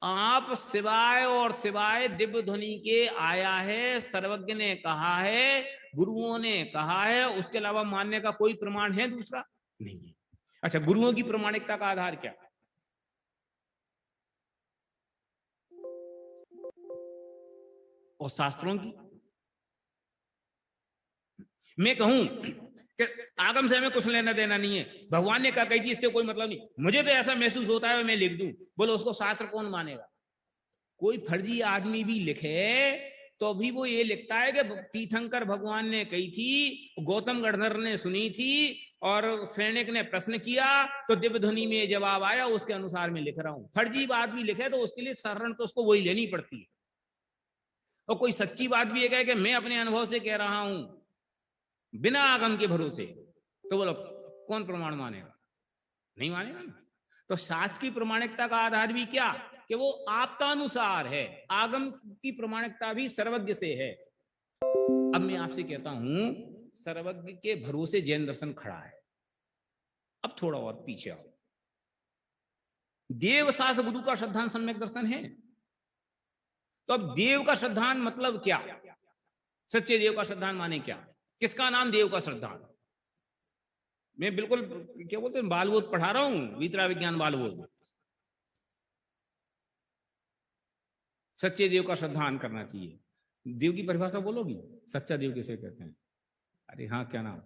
आप सिवाय और सिवाय दिव्य ध्वनि के आया है, सर्वज्ञ ने कहा है, गुरुओं ने कहा है, उसके अलावा मानने का कोई प्रमाण है दूसरा? नहीं है। अच्छा, गुरुओं की प्रमाणिकता का आधार क्या? और शास्त्रों की? मैं कहूं कि आगम से हमें कुछ लेना देना नहीं है, भगवान ने कहा कही थी, इससे कोई मतलब नहीं, मुझे तो ऐसा महसूस होता है मैं लिख दूं। बोलो उसको शास्त्र कौन मानेगा? कोई फर्जी आदमी भी लिखे तो भी वो ये लिखता है कि तीर्थंकर भगवान ने कही थी, गौतम गणधर ने सुनी थी और सैनिक ने प्रश्न किया तो दिव्य ध्वनि में जवाब आया, उसके अनुसार मैं लिख रहा हूं। फर्जी बात भी लिखे तो उसके लिए शरण तो उसको वही लेनी पड़ती है। और कोई सच्ची बात भी है कि मैं अपने अनुभव से कह रहा हूं बिना आगम के भरोसे, तो बोलो कौन प्रमाण मानेगा? नहीं मानेगा ना। तो शास्त्र की प्रमाणिकता का आधार भी क्या कि वो आपतानुसार है। आगम की प्रमाणिकता भी सर्वज्ञ से है। अब मैं आपसे कहता हूं, सर्वज्ञ के भरोसे जैन दर्शन खड़ा है। अब थोड़ा और पीछे आओ। देव शास्त्र गुरु का श्रद्धान सम्यक दर्शन है। तो अब देव का श्रद्धान मतलब क्या? सच्चे देव का श्रद्धान माने क्या? किसका नाम देव का श्रद्धान? मैं बिल्कुल क्या बोलते हैं बालबोध पढ़ा रहा हूं, वितरा विज्ञान बालबोध। सच्चे देव का श्रद्धान करना चाहिए। देव की परिभाषा बोलोगी? सच्चा देव किसे कहते हैं? अरे हाँ, क्या नाम?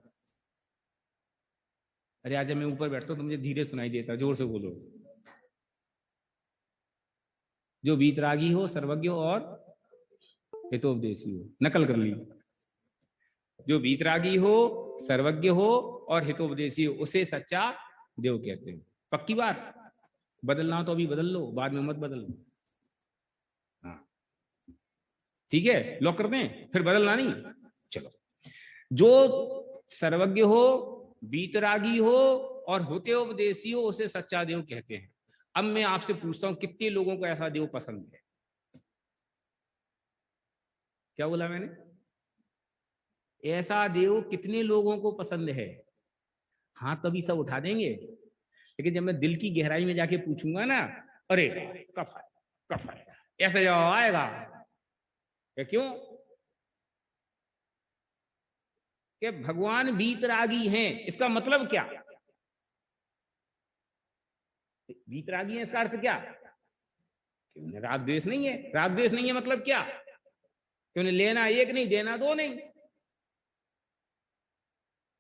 अरे आज मैं ऊपर बैठता हूं तो मुझे धीरे सुनाई देता, जोर से बोलो। जो वीतरागी हो, सर्वज्ञ हो और हितोपदेशी हो। नकल कर ली। जो वीतरागी हो, सर्वज्ञ हो और हितोपदेशी हो, उसे सच्चा देव कहते हैं। पक्की बात? बदलना हो तो अभी बदल लो, बाद में मत बदलना। हाँ ठीक है, लॉक कर दें, फिर बदलना नहीं। चलो, जो सर्वज्ञ हो, वीतरागी हो और हितोपदेशी हो, उसे सच्चा देव कहते हैं। अब मैं आपसे पूछता हूं, कितने लोगों को ऐसा देव पसंद है? क्या बोला मैंने? ऐसा देव कितने लोगों को पसंद है? हाँ तभी सब उठा देंगे, लेकिन जब मैं दिल की गहराई में जाके पूछूंगा ना, अरे कफ है, ऐसा जवाब आएगा। क्यों? कि भगवान वीतरागी हैं, इसका मतलब क्या? वीतरागी है इसका अर्थ क्या? राग द्वेष नहीं है। राग द्वेष नहीं है मतलब क्या? कि उन्हें लेना एक नहीं, देना दो नहीं।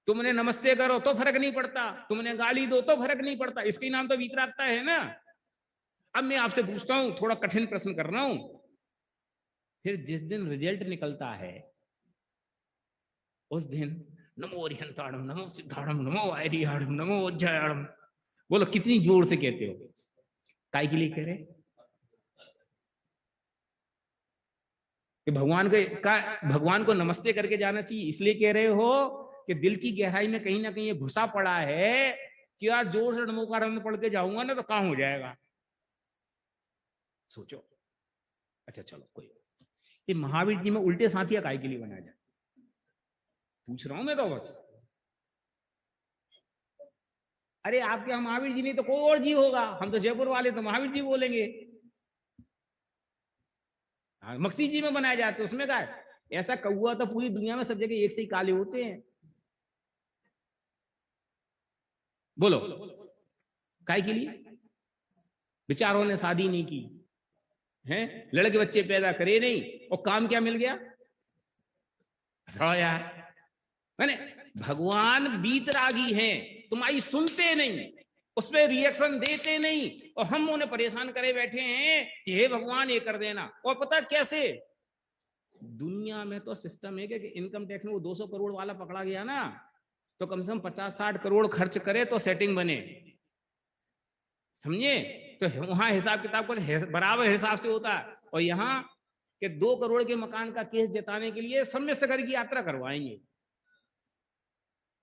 तुमने नमस्ते करो तो फर्क नहीं पड़ता, तुमने गाली दो तो फर्क नहीं पड़ता। इसके नाम तो वीतरागता है ना। अब मैं आपसे पूछता हूं, थोड़ा कठिन प्रश्न कर रहा हूं, फिर जिस दिन रिजल्ट निकलता है उस दिन नमो अरिहंताणम, नमो सिद्धाणम, नमो आर्याणम, नमो उज्जयाणम, बोलो कितनी जोर से कहते हो? काय के लिए कह रहे? कि भगवान को नमस्ते करके जाना चाहिए, इसलिए कह रहे हो कि दिल की गहराई में कहीं ना कहीं ये घुसा पड़ा है कि यार जोर से नमोकार पढ़ के जाऊंगा ना तो काम हो जाएगा। सोचो। अच्छा चलो कोई, ये महावीर जी में उल्टे साथिया काय के लिए बनाया जाए, पूछ रहा हूं मैं तो बस। अरे आपके यहाँ महावीर जी नहीं तो कोई और जी होगा, हम तो जयपुर वाले तो महावीर जी बोलेंगे। मक्सी जी में बनाए जाते उसमें क्या है? ऐसा कौआ तो पूरी दुनिया में सब जगह एक से ही काले होते हैं। बोलो काय के लिए? बेचारों ने शादी नहीं की है, लड़के बच्चे पैदा करे नहीं, और काम क्या मिल गया? यार मैंने भगवान बीतरागी हैं, तुम्हारी सुनते नहीं, उस पर रिएक्शन देते नहीं, और हम उन्हें परेशान करे बैठे हैं कि हे भगवान ये कर देना। और पता कैसे? दुनिया में तो सिस्टम है कि इनकम टैक्स में वो 200 करोड़ वाला पकड़ा गया ना, तो कम से कम 50-60 करोड़ खर्च करे तो सेटिंग बने, समझे? तो वहां हिसाब किताब कुछ बराबर हिसाब से होता है। और यहाँ के 2 करोड़ के मकान का केस जताने के लिए सम्य सागर की यात्रा करवाएंगे,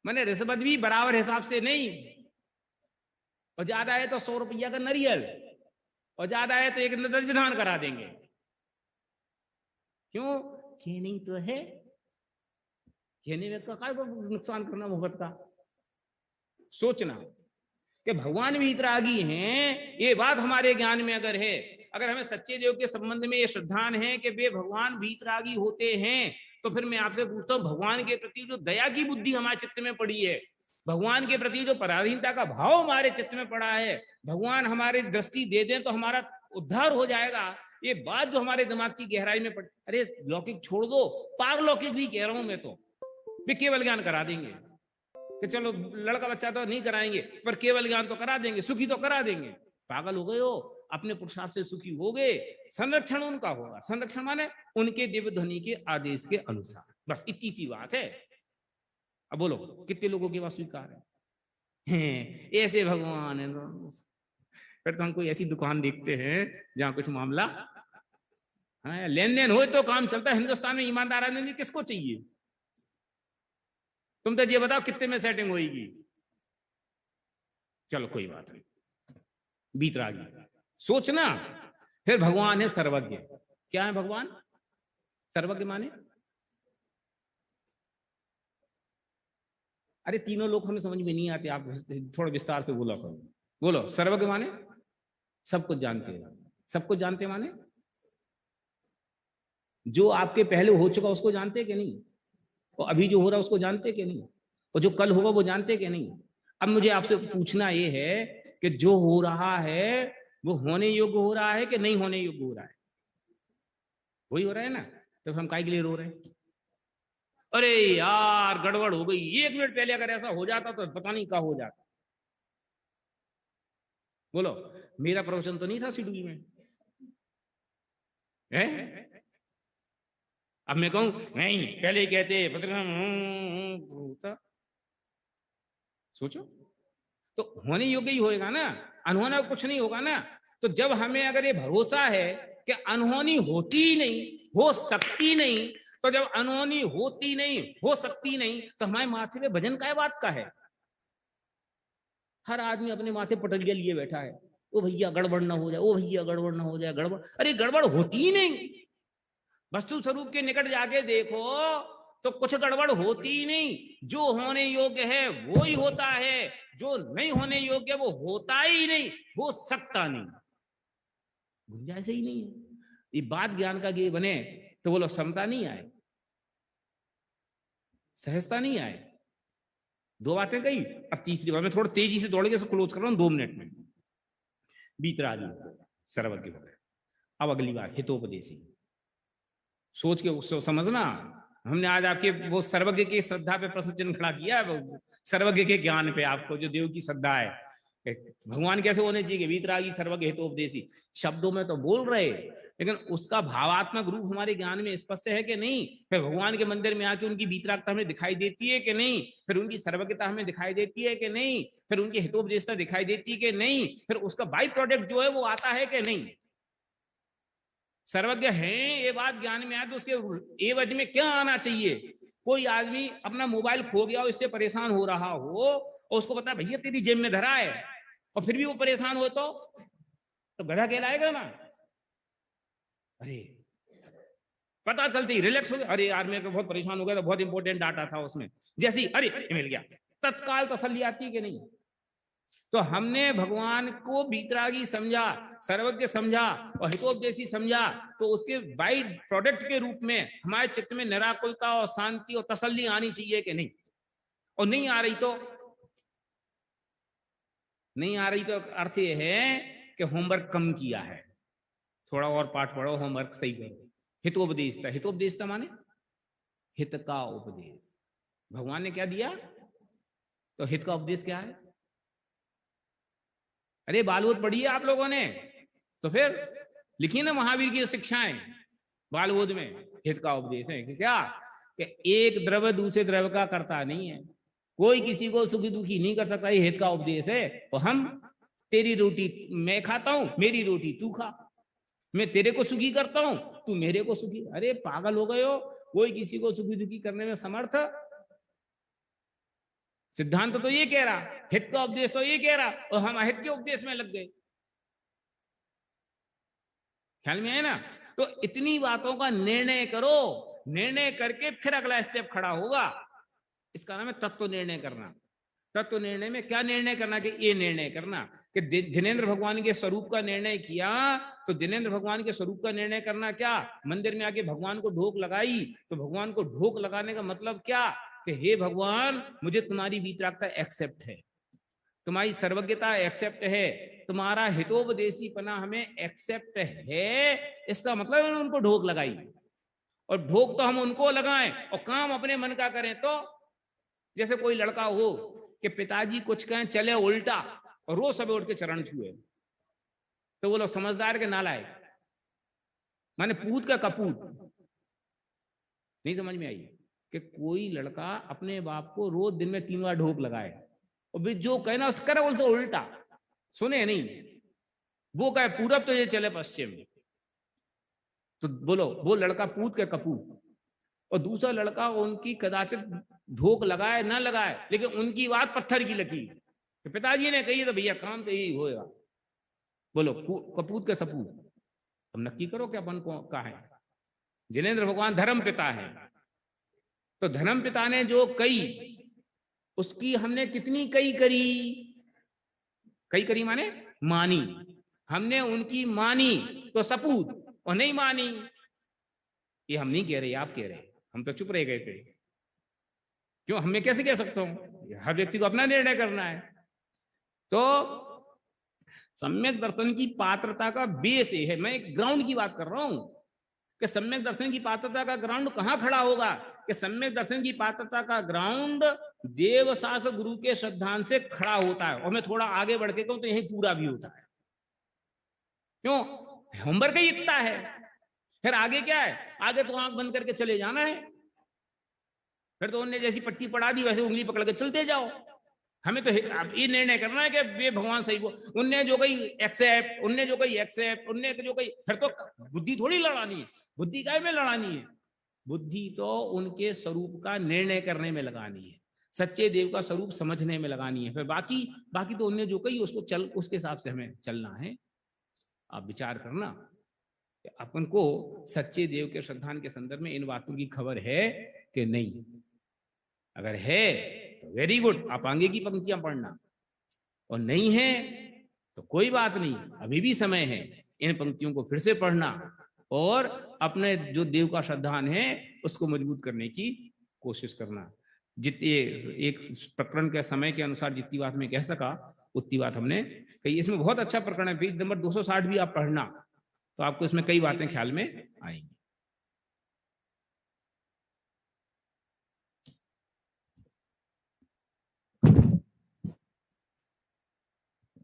मैंने रिश्वत भी बराबर हिसाब से नहीं, और ज्यादा है तो 100 रुपया का नरियल, और ज्यादा है तो एक दंड विधान करा देंगे। क्यों? कहनी तो है, कहने में का नुकसान करना भगत का। सोचना कि भगवान भी वितरागी हैं, ये बात हमारे ज्ञान में अगर है, अगर हमें सच्चे देव के संबंध में ये श्रद्धान है कि वे भगवान वितरागी होते हैं, तो फिर मैं आपसे पूछता हूँ, भगवान के प्रति जो दया की बुद्धि हमारे चित्त में पड़ी है, भगवान के प्रति जो पराधीनता का भाव हमारे चित्त में पड़ा है, भगवान हमारे दृष्टि दे दें तो हमारा उद्धार हो जाएगा, ये बात जो हमारे दिमाग की गहराई में पड़ी। अरे लौकिक छोड़ दो, पारलौकिक भी कह रहा हूं मैं तो, वे केवल ज्ञान करा देंगे कि चलो लड़का बच्चा तो नहीं कराएंगे पर केवल ज्ञान तो करा देंगे, सुखी तो करा देंगे। पागल हो गए हो, अपने पुरुषार्थ से सुखी हो गए, संरक्षण उनका होगा। संरक्षण माने उनके दिव्य ध्वनि के आदेश के अनुसार, बस इतनी सी बात है। अब बोलो कितने लोगों के पास स्वीकार है? ऐसे भगवान है। फिर तो हम कोई ऐसी दुकान देखते हैं जहां कुछ मामला लेन देन हो तो काम चलता है। हिंदुस्तान में ईमानदार आदमी किसको चाहिए? तुम तो ये बताओ कितने में सेटिंग होगी? चलो कोई बात नहीं, बीतरागी सोचना। फिर भगवान है सर्वज्ञ। क्या है भगवान? सर्वज्ञ माने अरे तीनों लोग हमें समझ में नहीं आते, आप थोड़ा विस्तार से बोला करो। बोलो सर्वज्ञ माने सब कुछ जानते हैं। सब कुछ जानते माने जो आपके पहले हो चुका उसको जानते कि नहीं, और अभी जो हो रहा उसको जानते कि नहीं, और जो कल होगा वो जानते कि नहीं। अब मुझे आपसे पूछना ये है कि जो हो रहा है वो होने योग्य हो रहा है कि नहीं होने योग्य हो रहा है? वही हो रहा है ना, तो हम काहे के लिए रो रहे हैं? अरे यार गड़बड़ हो गई, 1 मिनट पहले अगर ऐसा हो जाता तो पता नहीं क्या हो जाता। बोलो मेरा प्रवचन तो नहीं था शेड्यूल में है? अब मैं कहूं नहीं पहले ही कहते पत्र। सोचो तो होने योग्य ही होएगा ना, अनहोना कुछ नहीं होगा ना। तो जब हमें अगर ये भरोसा है कि अनहोनी होती ही नहीं, हो सकती नहीं, तो जब अनहोनी होती नहीं, हो सकती नहीं, तो हमारे माथे पे वजन काय बात का है? हर आदमी अपने माथे पटरिया लिए बैठा है, ओ भैया गड़बड़ ना हो जाए, ओ भैया गड़बड़ ना हो जाए, गड़बड़। अरे गड़बड़ होती ही नहीं। वस्तु स्वरूप के निकट जाके देखो तो कुछ गड़बड़ होती ही नहीं। जो होने योग्य है वो ही होता है, जो नहीं होने योग्य वो होता ही नहीं, हो सकता नहीं, गुंजाइश ही नहीं है। ये बात ज्ञान का ये बने तो बोलो समता नहीं आए, सहजता नहीं आए। 2 बातें कही, अब तीसरी बात मैं थोड़ा तेजी से दौड़ के क्लोज कर रहा हूं 2 मिनट में। बीतरागी सर्वज्ञ हो गए। अब अगली बात हितोपदेशी। सोच के समझना। हमने आज आपके वो सर्वज्ञ की श्रद्धा पे प्रश्न चिन्ह खड़ा किया, सर्वज्ञ के ज्ञान पे आपको जो देव की श्रद्धा है। भगवान कैसे होने चाहिए? बीतरागी सर्वज्ञ हितोपदेशी। शब्दों में तो बोल रहे, लेकिन उसका भावात्मक रूप हमारे ज्ञान में स्पष्ट है कि नहीं? फिर भगवान के मंदिर में आके उनकी बीतरागता हमें दिखाई देती है कि नहीं? फिर उनकी सर्वज्ञता हमें दिखाई देती है कि नहीं? फिर उनकी हितोपदेशता दिखाई देती है कि नहीं? फिर उसका बाई प्रोडक्ट जो है वो आता है कि नहीं? सर्वज्ञ हैं ये बात ज्ञान में आए तो उसके एवज में क्या आना चाहिए। कोई आदमी अपना मोबाइल खो गया हो, इससे परेशान हो रहा हो, और उसको पता भैया तेरी जेब में धरा है, और फिर भी वो परेशान हो तो गधा कहलाएगा ना। अरे पता चलती रिलैक्स हो गया, अरे यार मैं तो बहुत परेशान हो गया था, बहुत इंपॉर्टेंट डाटा था उसमें, जैसे ही अरे मिल गया, तत्काल तसल्ली आती कि नहीं। तो हमने भगवान को बीतरागी समझा, सर्वज्ञ समझा और हितोपदेशी समझा, तो उसके बाई प्रोडक्ट के रूप में हमारे चित्त में निराकुलता और शांति और तसल्ली आनी चाहिए कि नहीं। और नहीं आ रही तो अर्थ ये है कि होमवर्क कम किया है, थोड़ा और पाठ पढ़ो, होमवर्क सही करो। हितोपदेशता, हितोपदेशता माने हित का उपदेश। भगवान ने क्या दिया, तो हित का उपदेश क्या है। अरे बालवोद पढ़ी है आप लोगों ने, तो फिर लिखिए ना महावीर की शिक्षाएं, बालवोद में हित का उपदेश है कि क्या, कि एक द्रव्य दूसरे द्रव्य का करता नहीं है, कोई किसी को सुखी दुखी नहीं कर सकता, ये हित का उपदेश है। और हम तेरी रोटी मैं खाता हूं, मेरी रोटी तू खा, मैं तेरे को सुखी करता हूं, तू मेरे को सुखी। अरे पागल हो गए हो, कोई किसी को सुखी दुखी करने में समर्थ। सिद्धांत तो ये कह रहा, हित का उपदेश तो ये कह रहा, और हम अहित के उपदेश में लग गए। ख्याल में आए ना। तो इतनी बातों का निर्णय करो, निर्णय करके फिर अगला स्टेप खड़ा होगा। इसका नाम है तत्व निर्णय करना। तत्व निर्णय में क्या निर्णय करना, कि ये निर्णय करना कि जिनेंद्र भगवान के स्वरूप का निर्णय किया, तो जिनेंद्र भगवान के स्वरूप का निर्णय करना क्या, मंदिर में आके भगवान को ढोक लगाई, तो भगवान को ढोक लगाने का मतलब क्या, कि हे भगवान मुझे तुम्हारी वीतरागता एक्सेप्ट है, तुम्हारी सर्वज्ञता एक्सेप्ट है, तुम्हारा हितोपदेशीपना हमें एक्सेप्ट है। इसका मतलब है उनको ढोक लगाई। और ढोक तो हम उनको लगाएं और काम अपने मन का करें। तो जैसे कोई लड़का हो कि पिताजी कुछ कहें चले उल्टा, और रोज सुबह उठ के चरण छुए, तो वो लोग समझदार के नालायक, माने पूत का कपूत। नहीं समझ में आई कि कोई लड़का अपने बाप को रोज दिन में 3 बार ढोक लगाए, और भी जो कहे ना करे उनसे उल्टा, सुने नहीं, वो कहे पूरब तो ये चले पश्चिम, तो बोलो वो लड़का पूत का कपूत। और दूसरा लड़का उनकी कदाचित ढोक लगाए ना लगाए, लेकिन उनकी बात पत्थर की लकीर, पिताजी ने कही तो भैया काम तो यही होएगा। बोलो कपूत का सपूत। अब नक्की करो कि अपन को का है। जिनेंद्र भगवान धर्म पिता है, तो धर्म पिता ने जो कई, उसकी हमने कितनी कई करी, कई करी माने मानी, हमने उनकी मानी तो सपूत, और नहीं मानी, ये हम नहीं कह रहे, आप कह रहे, हम तो चुप रह गए थे। क्यों, हमें कैसे कह सकता हूं, हर व्यक्ति को अपना निर्णय करना है। तो सम्यक दर्शन की पात्रता का बेस ये है, मैं एक ग्राउंड की बात कर रहा हूं कि सम्यक दर्शन की पात्रता का ग्राउंड कहां खड़ा होगा, कि सम्यक दर्शन की पात्रता का ग्राउंड देवशास गुरु के श्रद्धांत से खड़ा होता है। और मैं थोड़ा आगे बढ़ के कहूं तो यही पूरा भी होता है। क्यों, होमवर्क ही इतना है, फिर आगे क्या है, आगे तो आंख बंद करके चले जाना है, फिर तो उनने जैसी पट्टी पढ़ा दी वैसे उंगली पकड़ के चलते जाओ। हमें तो ये निर्णय करना है कि वे भगवान सही बोल, उनने जो कही एक्सेप्ट, उनने जो कही एक्सेप्ट, उनने जो कही, फिर तो बुद्धि थोड़ी लड़ानी है, बुद्धि काय में लड़ानी है, बुद्धि तो उनके स्वरूप का निर्णय करने में लगानी है, सच्चे देव का स्वरूप समझने में लगानी है। फिर बाकी तो उनने जो कही उसको चल, उसके हिसाब से हमें चलना है। आप विचार करना, अपन को सच्चे देव के श्रद्धान के संदर्भ में इन बातों की खबर है कि नहीं। अगर है तो वेरी गुड, आप आगे की पंक्तियां पढ़ना, और नहीं है तो कोई बात नहीं, अभी भी समय है इन पंक्तियों को फिर से पढ़ना और अपने जो देव का श्रद्धान है उसको मजबूत करने की कोशिश करना। जितने एक प्रकरण के समय के अनुसार जितनी बात मैं कह सका उतनी बात हमने कही। इसमें बहुत अच्छा प्रकरण है, पेज नंबर 260 भी आप पढ़ना, तो आपको इसमें कई बातें ख्याल में आएंगी।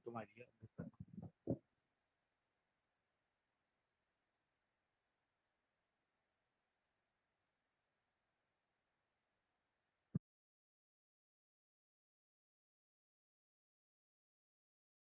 तुम्हारी